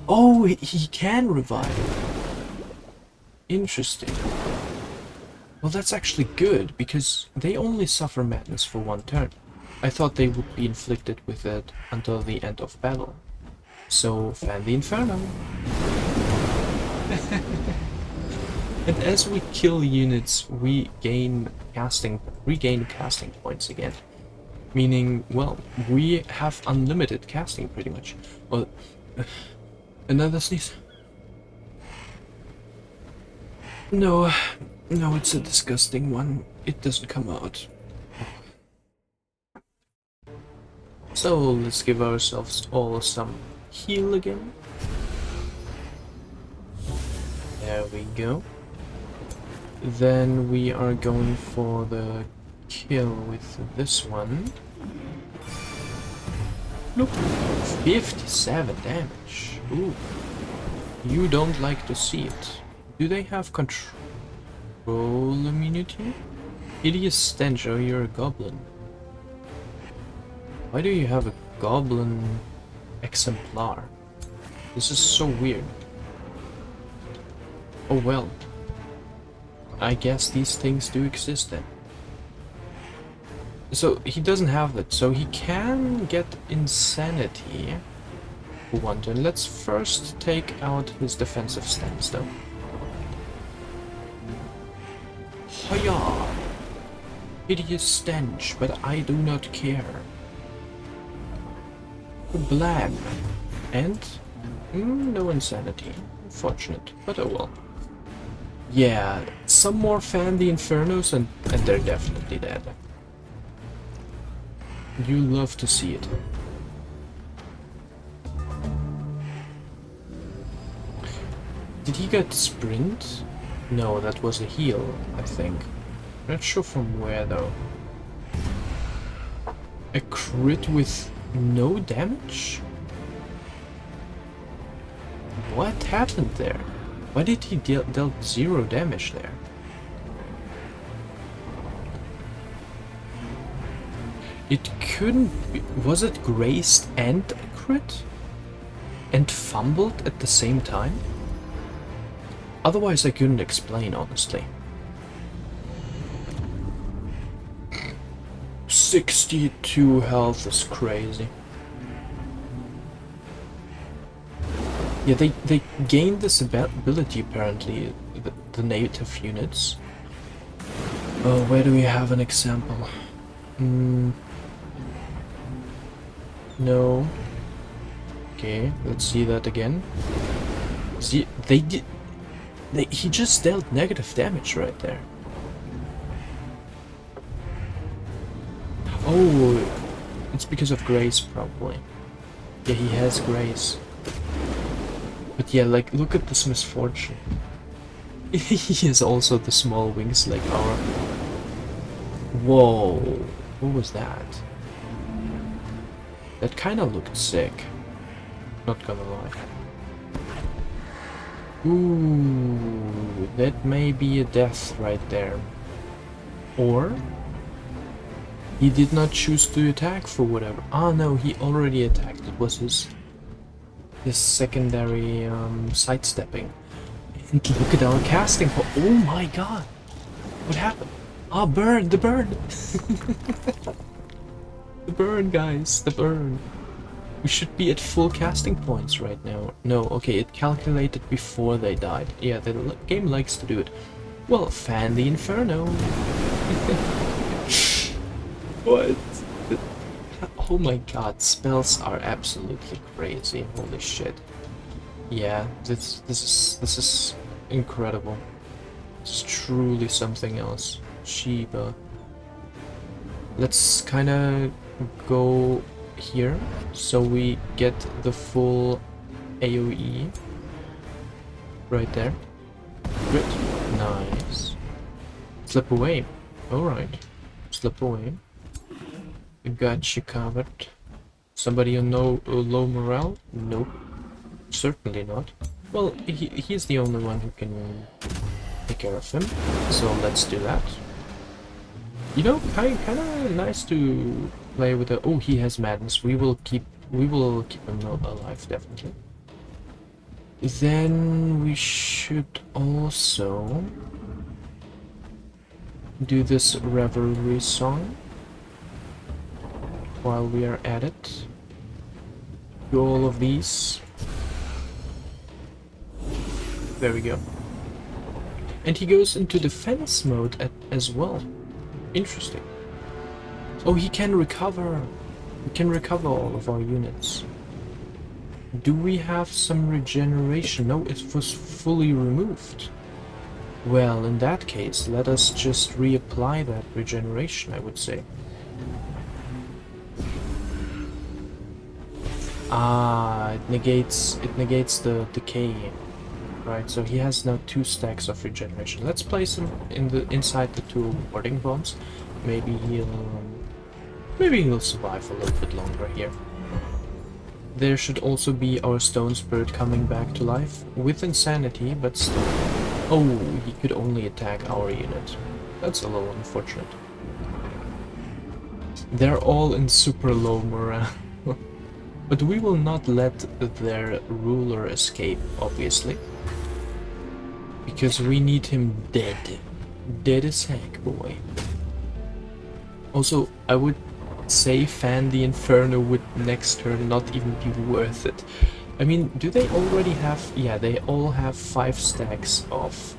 Oh, he can revive. Interesting. Well, that's actually good, because they only suffer madness for 1 turn. I thought they would be inflicted with it until the end of battle. So, fan the Inferno! And as we kill units, we regain casting points again. Meaning, well, we have unlimited casting pretty much. Well, another sneeze? No, it's a disgusting one. It doesn't come out. So let's give ourselves all some heal again. There we go. Then we are going for the kill with this one. Look, 57 damage. Ooh. You don't like to see it. Do they have control immunity? Hideous stench, oh, you're a goblin. Why do you have a goblin exemplar? This is so weird. Oh well. I guess these things do exist then. So he doesn't have that, so he can get insanity for 1 turn. Let's first take out his defensive stance though. Hiya! Hideous stench, but I do not care. Blam! And no insanity. Unfortunate, but oh well. Yeah, some more fan the Infernos and they're definitely dead. You love to see it. Did he get sprint? No, that was a heal, I think. Not sure from where though. A crit with no damage? What happened there? Why did he dealt 0 damage there? It couldn't be. Was it grazed and a crit? And fumbled at the same time? Otherwise I couldn't explain, honestly. 62 health is crazy. Yeah, they gained this ability apparently, the native units. Oh, where do we have an example? No. Okay, let's see that again. See, he just dealt negative damage right there. Oh, it's because of grace, probably. Yeah, he has grace. But yeah, like, look at this misfortune. He has also the small wings like our... Whoa, what was that? That kinda looked sick. Not gonna lie. Ooh, that may be a death right there. Or... he did not choose to attack for whatever. Ah, no, he already attacked. It was his secondary sidestepping. And look at our casting. Oh my god! What happened? Ah, burn! The burn! The burn, guys! The burn! We should be at full casting points right now. No, okay, it calculated before they died. Yeah, the game likes to do it. Well, fan the inferno! What? Oh my god, spells are absolutely crazy. Holy shit. Yeah, this is incredible. It's truly something else. Shiba. Let's kinda go here so we get the full AoE right there. Good. Nice. Slip away. Alright. Slip away. Got you covered. Somebody on low morale? Nope. Certainly not. Well, he's the only one who can take care of him. So let's do that. You know, kinda nice to play with the... Oh, he has madness. We will keep him alive, definitely. Then we should also do this revelry song. While we are at it, do all of these. There we go. And he goes into defense mode as well. Interesting. Oh, he can recover. We can recover all of our units. Do we have some regeneration? No, it was fully removed. Well, in that case, let us just reapply that regeneration, I would say. Ah, it negates the decay, right? So he has now 2 stacks of regeneration. Let's place him inside the 2 warding bombs. Maybe he'll survive a little bit longer here. There should also be our stone spirit coming back to life with insanity, but still. Oh, he could only attack our unit. That's a little unfortunate. They're all in super low morale. But we will not let their ruler escape, obviously. Because we need him dead. Dead as heck, boy. Also, I would say fan the inferno would next turn not even be worth it. I mean, do they already have... Yeah, they all have 5 stacks of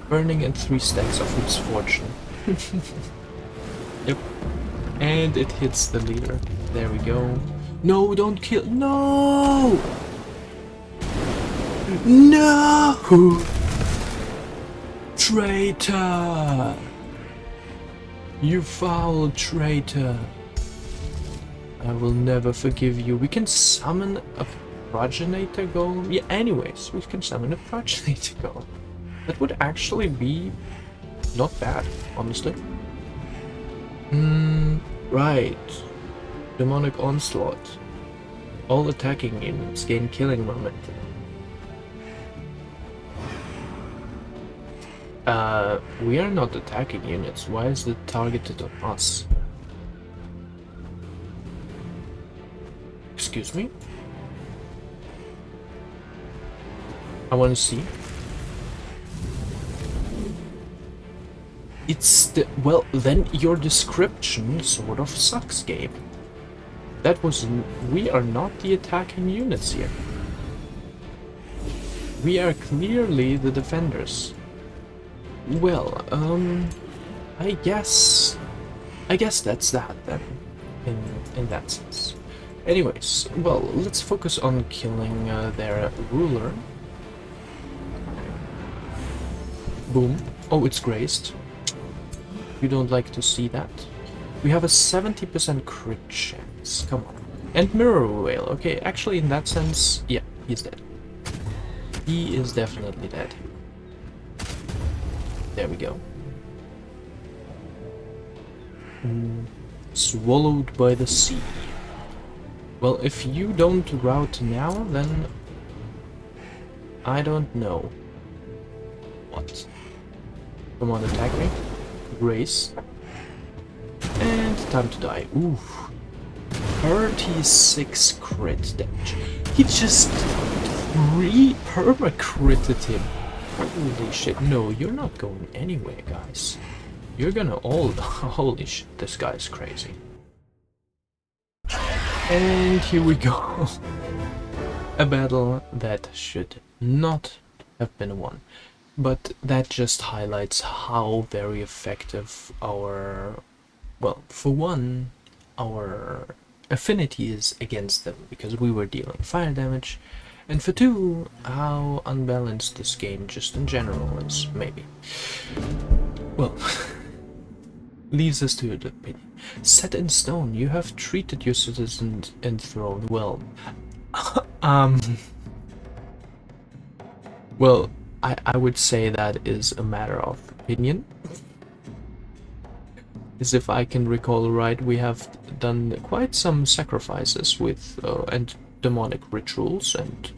burning and 3 stacks of misfortune. Yep. And it hits the leader. There we go. No, don't kill. No! No! Traitor! You foul traitor! I will never forgive you. We can summon a progenitor golem. Yeah, anyways, we can summon a progenitor golem. That would actually be not bad, honestly. Right. Demonic Onslaught. All attacking units gain killing momentum. We are not attacking units. Why is it targeted on us? Excuse me? I want to see. It's the... Well, then your description sort of sucks, game. That was... We are not the attacking units here. We are clearly the defenders. Well, I guess that's that then, in that sense. Anyways, well, let's focus on killing their ruler. Boom. Oh, it's grazed. You don't like to see that. We have a 70% crit chance. Come on. And Mirror Whale. Okay, actually, in that sense, yeah, he's dead. He is definitely dead. There we go. Swallowed by the sea. Well, if you don't rout now, then I don't know what. Come on, attack me. Grace. And time to die. Ooh. 36 crit damage. He just perma-critted him. Holy shit. No, you're not going anywhere, guys. You're gonna all... Holy shit, this guy's crazy. And here we go. A battle that should not have been won. But that just highlights how very effective our... Well, for one, our affinity is against them, because we were dealing fire damage. And for two, how unbalanced this game just in general is, maybe. Well, leaves us to your opinion. Set in stone, you have treated your citizens enthroned well. Well, I would say that is a matter of opinion. As if I can recall right, we have done quite some sacrifices with and demonic rituals, and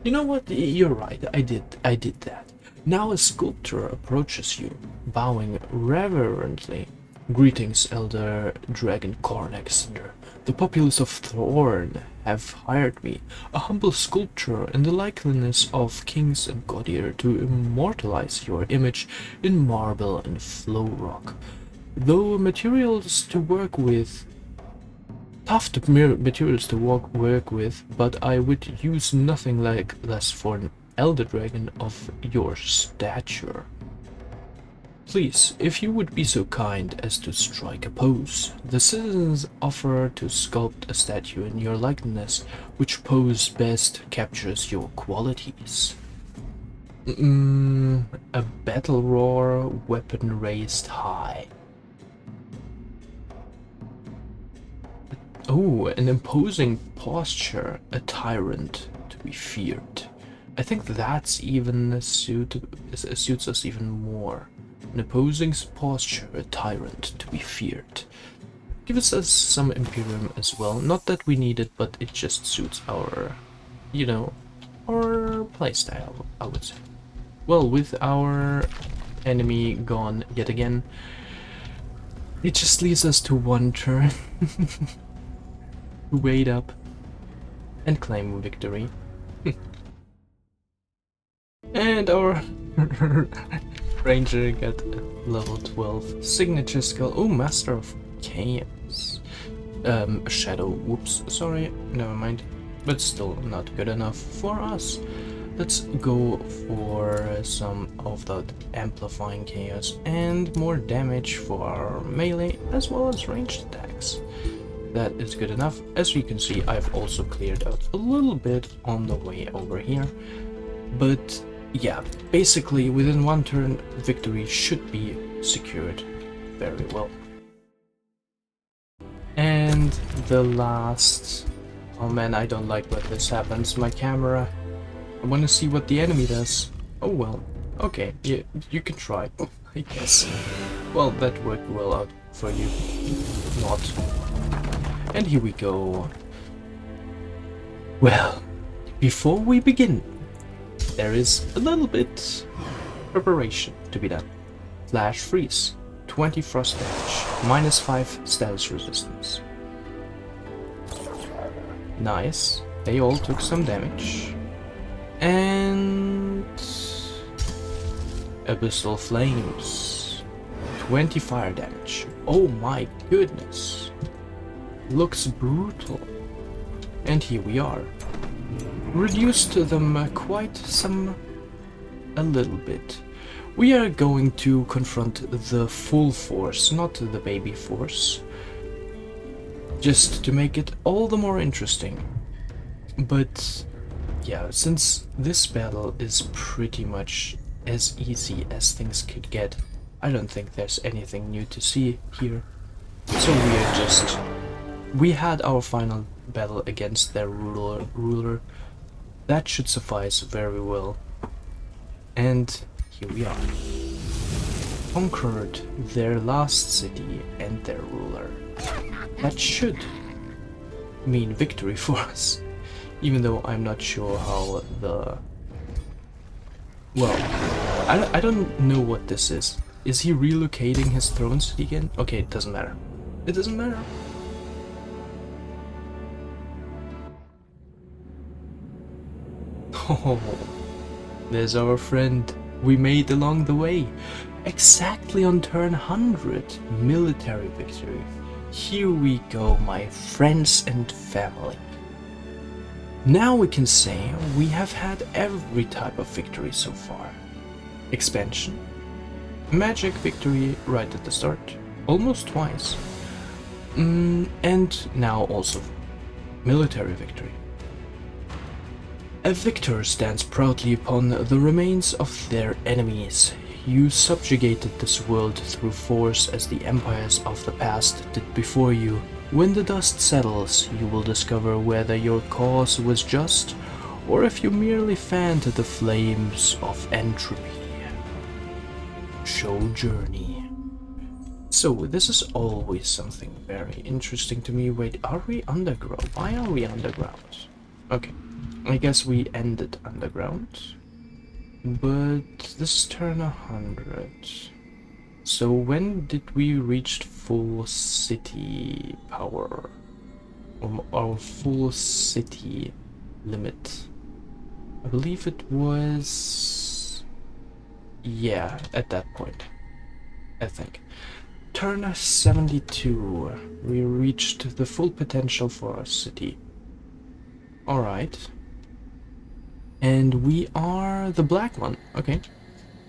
you know what? You're right. I did that. Now a sculptor approaches you, bowing reverently. Greetings, Elder Dragon Cornexander. The populace of Thorn have hired me, a humble sculptor in the likeness of kings and Godir, to immortalize your image in marble and flow rock. Though materials to work with, materials to work with, but I would use nothing less for an elder dragon of your stature. Please, if you would be so kind as to strike a pose. The citizens offer to sculpt a statue in your likeness, which pose best captures your qualities. A battle roar, weapon raised high. Oh, an imposing posture, a tyrant to be feared. I think that's even suits us even more. An opposing posture, a tyrant to be feared. Gives us some Imperium as well. Not that we need it, but it just suits our, you know, our playstyle, I would say. Well, with our enemy gone yet again, it just leaves us to one turn. Wait up and claim victory. And our ranger got level 12 signature skill. Oh, Master of Chaos. Shadow. Whoops, sorry, never mind. But still not good enough for us. Let's go for some of that amplifying chaos and more damage for our melee as well as ranged attacks. That is good enough. As you can see, I've also cleared out a little bit on the way over here. But yeah, basically within one turn, victory should be secured very well. And the last... Oh man, I don't like when this happens. My camera... I want to see what the enemy does. Oh well. Okay, you can try. I guess. Well, that worked well out for you. Not. And here we go. Well, before we begin, there is a little bit preparation to be done. Flash freeze, 20 frost damage, -5 status resistance. Nice. They all took some damage. And Abyssal Flames, 20 fire damage. Oh my goodness. Looks brutal. And here we are. Reduced them a little bit. We are going to confront the full force, not the baby force. Just to make it all the more interesting. But yeah, since this battle is pretty much as easy as things could get, I don't think there's anything new to see here. So we had our final battle against their ruler. That should suffice very well. And here we are. Conquered their last city and their ruler. That should mean victory for us. Even though I'm not sure how the... Well, I don't know what this is. Is he relocating his throne city again? Okay, it doesn't matter. It doesn't matter. Oh, there's our friend we made along the way. Exactly on turn 100, military victory. Here we go, my friends and family. Now we can say we have had every type of victory so far. Expansion, magic victory right at the start, almost twice, and now also military victory. A victor stands proudly upon the remains of their enemies. You subjugated this world through force as the empires of the past did before you. When the dust settles, you will discover whether your cause was just, or if you merely fanned the flames of entropy. Show journey. So, this is always something very interesting to me. Wait, are we underground? Why are we underground? Okay, I guess we ended underground. But this is turn 100. So when did we reach full city power? Or full city limit? I believe it was... yeah, at that point. I think. Turn 72. We reached the full potential for our city. Alright. And we are the black one. Okay.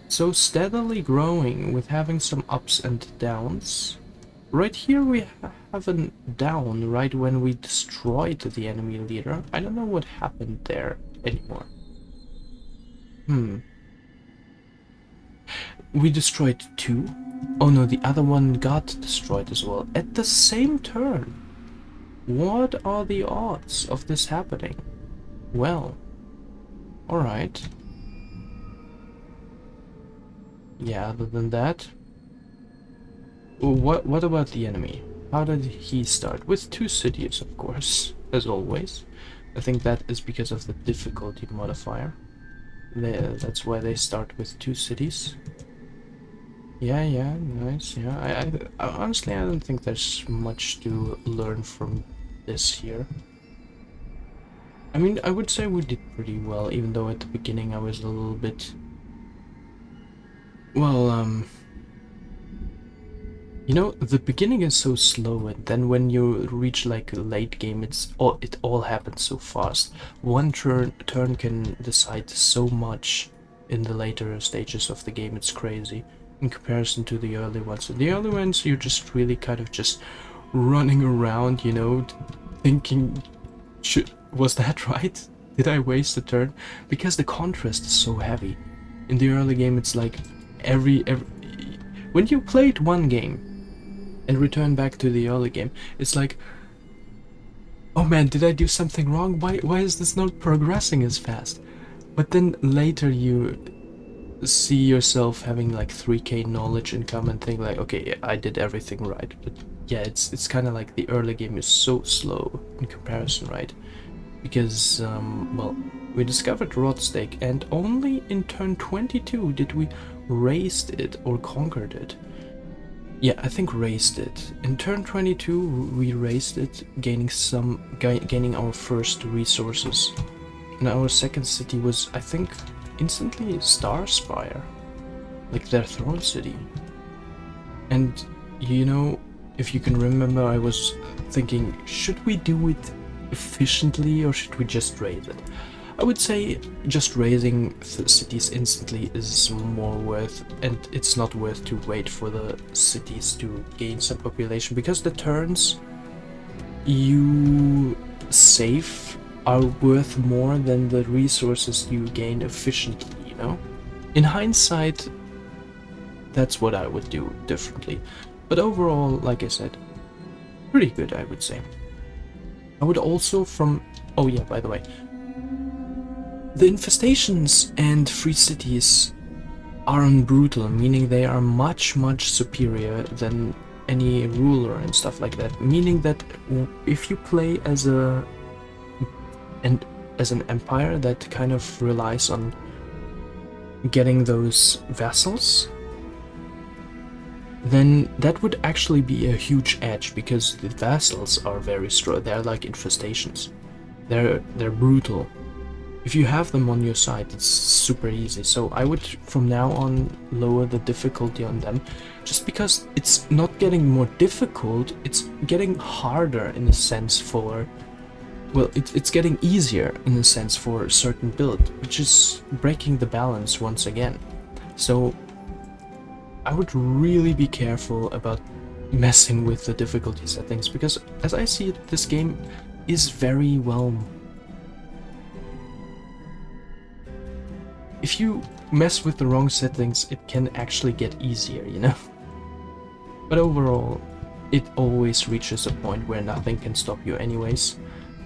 So steadily growing with having some ups and downs. Right here we have a down right when we destroyed the enemy leader. I don't know what happened there anymore. We destroyed 2. Oh no, the other one got destroyed as well at the same turn. What are the odds of this happening? Well, alright. Yeah, other than that... What about the enemy? How did he start? With 2 cities, of course, as always. I think that is because of the difficulty modifier. That's why they start with 2 cities. Yeah, nice, yeah. I honestly, I don't think there's much to learn from this here. I mean, I would say we did pretty well, even though at the beginning I was a little bit... well, you know, the beginning is so slow, and then when you reach like a late game, it all happens so fast. One turn can decide so much in the later stages of the game. It's crazy in comparison to the early ones. In the early ones, you're just really kind of just running around, you know, thinking, was that right? Did I waste a turn? Because the contrast is so heavy. In the early game, it's like every when you played one game and return back to the early game, it's like, oh man, did I do something wrong? Why is this not progressing as fast? But then later you see yourself having like 3k knowledge income and think like, okay, yeah, I did everything right. But yeah, it's kind of like the early game is so slow in comparison, right? Because, well, we discovered Rod Stake, and only in turn 22 did we raised it or conquered it. Yeah, I think raised it. In turn 22, we raised it, gaining our first resources. And our second city was, I think, instantly Starspire, like their throne city. And you know, if you can remember, I was thinking, should we do it efficiently or should we just raise it? I would say just raising cities instantly is more worth, and it's not worth to wait for the cities to gain some population, because the turns you save are worth more than the resources you gain efficiently, you know? In hindsight, that's what I would do differently. But overall, like I said, pretty good, I would say. I would also oh yeah, by the way, the infestations and free cities are brutal, meaning they are much superior than any ruler and stuff like that. Meaning that if you play as an empire that kind of relies on getting those vassals, then that would actually be a huge edge, because the vassals are very strong. They're like infestations. They're brutal. If you have them on your side, it's super easy. So I would, from now on, lower the difficulty on them, just because it's not getting more difficult, it's getting harder in a sense for... Well, it's getting easier in a sense for a certain build, which is breaking the balance once again. So I would really be careful about messing with the difficulty settings, because as I see it, this game is very well... If you mess with the wrong settings, it can actually get easier, you know? But overall, it always reaches a point where nothing can stop you anyways.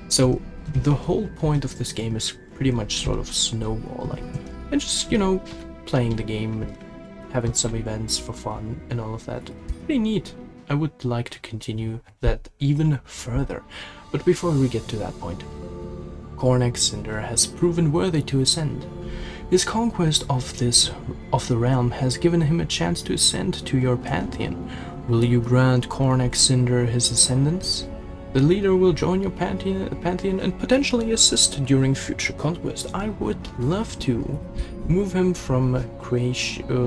So the whole point of this game is pretty much sort of snowballing, and just, you know, playing the game and having some events for fun and all of that. Pretty neat. I would like to continue that even further. But before we get to that point, Cornac Cinder has proven worthy to ascend. His conquest of the realm has given him a chance to ascend to your pantheon. Will you grant Cornac Cinder his ascendance? The leader will join your pantheon and potentially assist during future conquest. I would love to move him from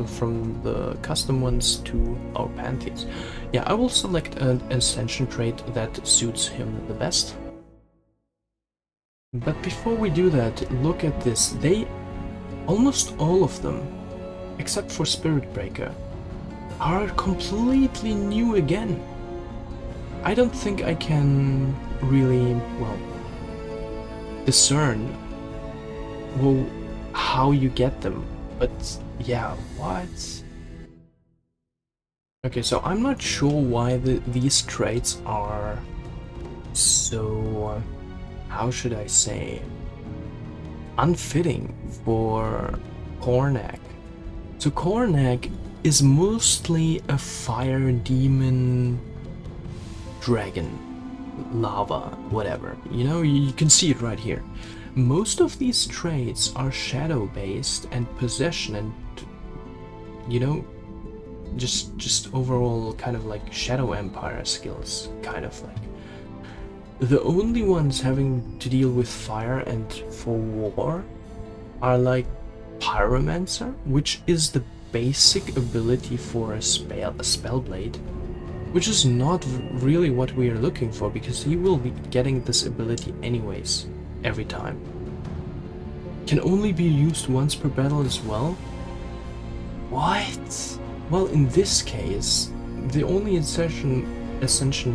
from the custom ones to our pantheons. Yeah, I will select an ascension trait that suits him the best. But before we do that, look at this. Almost all of them, except for Spirit Breaker, are completely new again. I don't think I can really, well, discern, well, how you get them, but yeah, what? Okay, so I'm not sure why these traits are so, how should I say, unfitting for Cornac. So Cornac is mostly a fire demon, dragon, lava, whatever. You know, you can see it right here. Most of these traits are shadow based and possession, and you know, just overall kind of like Shadow Empire skills, kind of like. The only ones having to deal with fire and for war are like Pyromancer, which is the basic ability for a Spellblade, which is not really what we are looking for, because he will be getting this ability anyways, every time. Can only be used once per battle as well? What? Well, in this case, the only ascension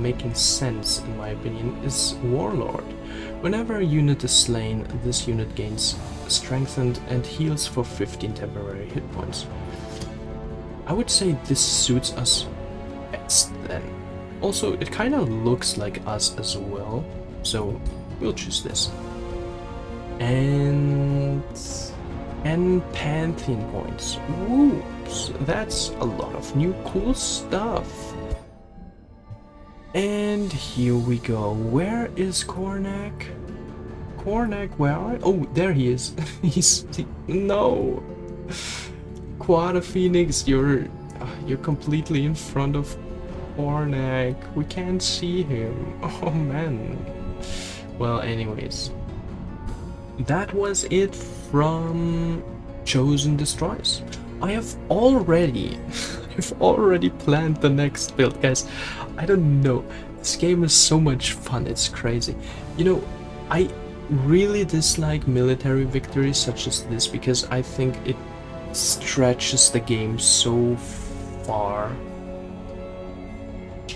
making sense, in my opinion, is Warlord. Whenever a unit is slain, this unit gains strengthened and heals for 15 temporary hit points. I would say this suits us best then. Also, it kind of looks like us as well, so we'll choose this. And 10 Pantheon points. Whoops, that's a lot of new cool stuff. And here we go. Where is Cornac? Cornac, where are you? Oh, there he is. No. Quad Phoenix, you're completely in front of Cornac. We can't see him. Oh man. Well, anyways, that was it from Chosen Destroys. I've already planned the next build, guys. I don't know. This game is so much fun. It's crazy. You know, I really dislike military victories such as this because I think it stretches the game so far.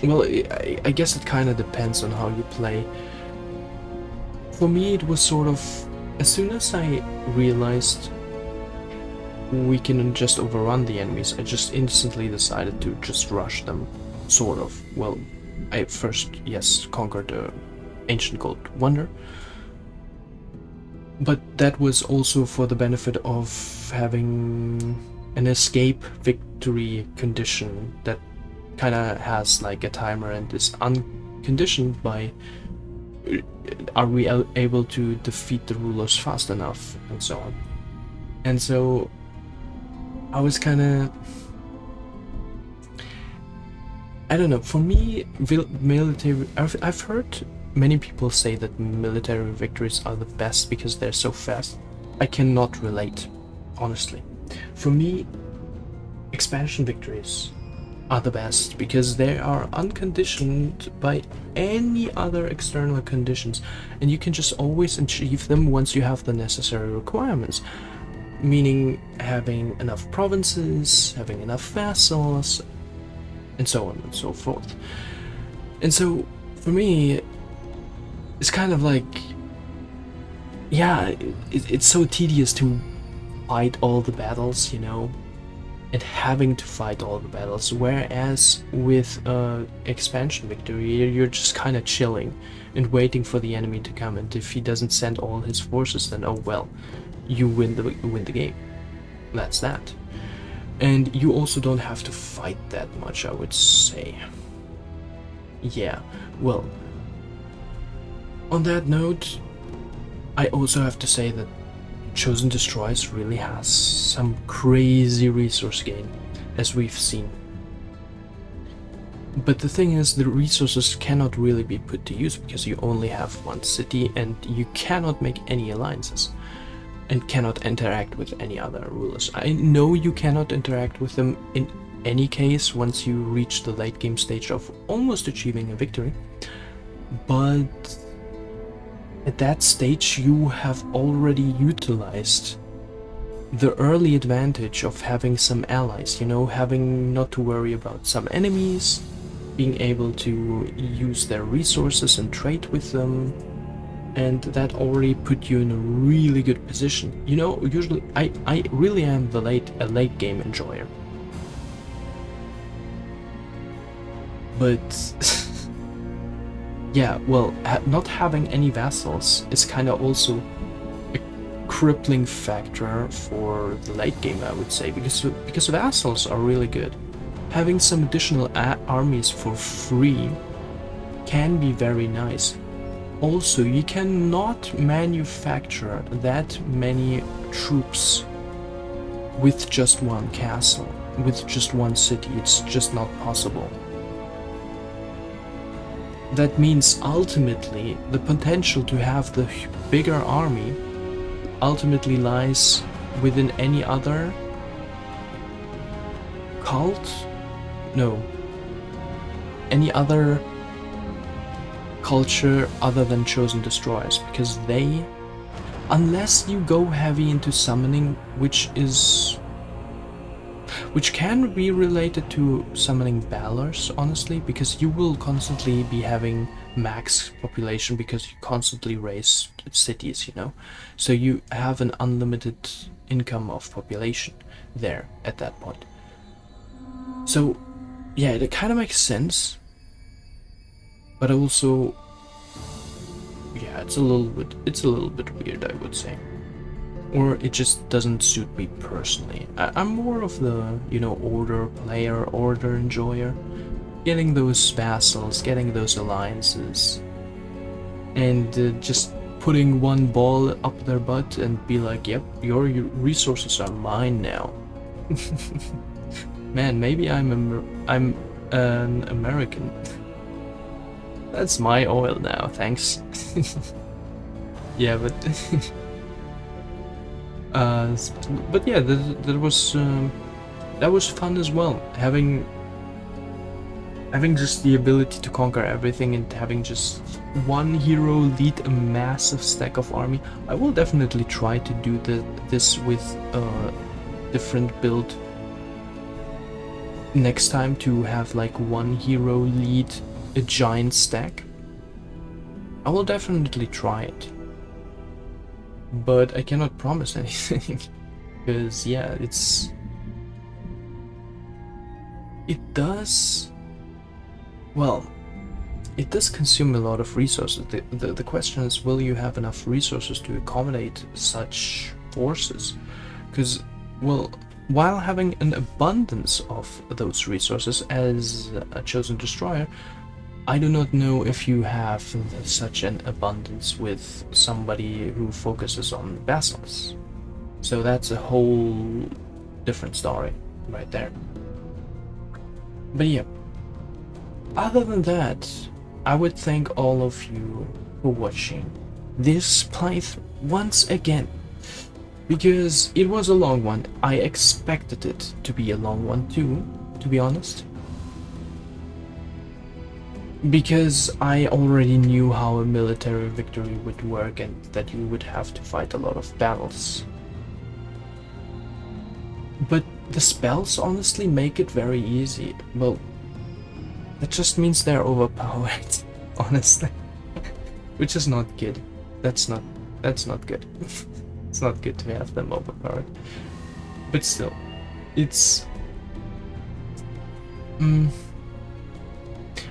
Well, I guess it kind of depends on how you play. For me, it was sort of, as soon as I realized we can just overrun the enemies, I just instantly decided to just rush them, sort of. Well, I first, yes, conquered the Ancient Gold Wonder, but that was also for the benefit of having an escape victory condition that kind of has like a timer and is unconditioned by are we able to defeat the rulers fast enough and so on. And so I was kind of, I don't know, for me military, I've heard many people say that military victories are the best because they're so fast. I cannot relate, honestly. For me, expansion victories are the best because they are unconditioned by any other external conditions, and you can just always achieve them once you have the necessary requirements, meaning having enough provinces, having enough vassals, and so on and so forth. And so for me, it's kind of like, yeah, it's so tedious to fight all the battles, you know, and having to fight all the battles, whereas with expansion victory you're just kind of chilling and waiting for the enemy to come, and if he doesn't send all his forces, then oh well, you win the game. That's that. And you also don't have to fight that much, I would say. Yeah, well, on that note, I also have to say that Chosen Destroys really has some crazy resource gain, as we've seen. But the thing is, the resources cannot really be put to use because you only have one city and you cannot make any alliances and cannot interact with any other rulers. I know you cannot interact with them in any case once you reach the late game stage of almost achieving a victory, but at that stage you have already utilized the early advantage of having some allies, you know, having not to worry about some enemies, being able to use their resources and trade with them, and that already put you in a really good position. You know, usually I really am a late game enjoyer, but yeah, well, not having any vassals is kind of also a crippling factor for the late game, I would say, because vassals are really good. Having some additional armies for free can be very nice. Also, you cannot manufacture that many troops with just one castle, with just one city. It's just not possible. That means ultimately the potential to have the bigger army ultimately lies within any other cult? No. Any other culture other than Chosen Destroyers, because they, unless you go heavy into summoning, which can be related to summoning Balors, honestly, because you will constantly be having max population because you constantly raise cities, you know, so you have an unlimited income of population there at that point. So yeah, it kind of makes sense, but also, yeah, it's a little bit weird, I would say. or it just doesn't suit me personally. I'm more of the, you know, order player, order enjoyer. Getting those vassals, getting those alliances, and just putting one ball up their butt and be like, yep, your resources are mine now. Man, maybe I'm an American. That's my oil now, thanks. Yeah, but but yeah, that was fun as well. Having just the ability to conquer everything and having just one hero lead a massive stack of army. I will definitely try to do this with a different build next time, to have like one hero lead a giant stack. I will definitely try it, but I cannot promise anything because yeah, it does, well, it does consume a lot of resources. The question is, will you have enough resources to accommodate such forces? Because, well, while having an abundance of those resources as a chosen destroyer, I do not know if you have such an abundance with somebody who focuses on vassals. So that's a whole different story right there. But yeah, other than that, I would thank all of you for watching this playthrough once again, because it was a long one. I expected it to be a long one too, to be honest, because I already knew how a military victory would work and that you would have to fight a lot of battles. But the spells honestly make it very easy. Well, that just means they're overpowered, honestly. Which is not good. That's not good. It's not good to have them overpowered. But still, it's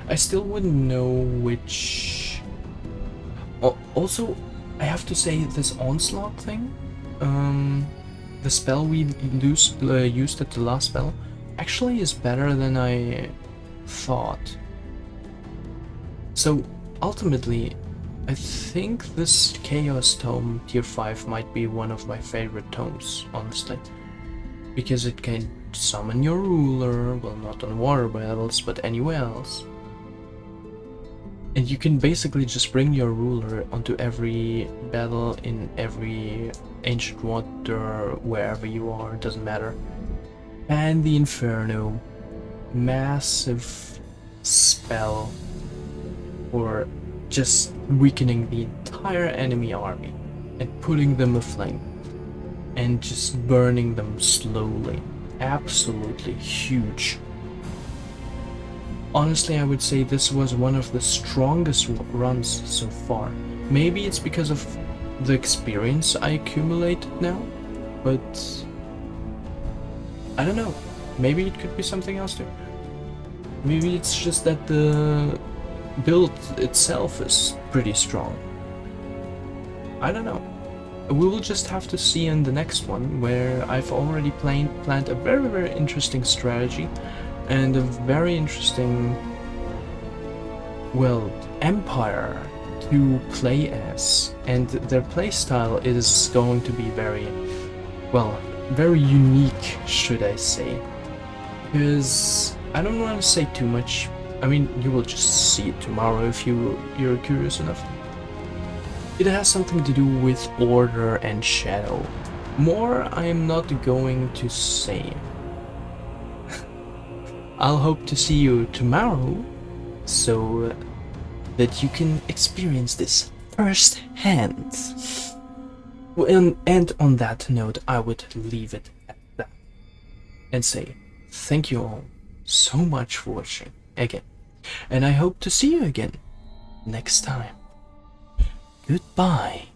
I still wouldn't know which. Also, I have to say, this onslaught thing, the spell we used at the last spell, actually is better than I thought. So ultimately, I think this Chaos Tome tier 5 might be one of my favorite tomes, honestly, because it can summon your ruler, well, not on water battles, but anywhere else. And you can basically just bring your ruler onto every battle in every ancient water, wherever you are, it doesn't matter. And the Inferno, massive spell for just weakening the entire enemy army and putting them aflame and just burning them slowly. Absolutely huge. Honestly, I would say this was one of the strongest runs so far. Maybe it's because of the experience I accumulated now, but I don't know. Maybe it could be something else too. Maybe it's just that the build itself is pretty strong. I don't know. We will just have to see in the next one, where I've already planned a very, very interesting strategy and a very interesting, well, empire to play as, and their playstyle is going to be very, well, very unique, should I say, because I don't want to say too much. I mean, you will just see it tomorrow if you're curious enough. It has something to do with order and shadow. More I am not going to say. I'll hope to see you tomorrow, so that you can experience this firsthand. And on that note, I would leave it at that and say thank you all so much for watching again, and I hope to see you again next time. Goodbye.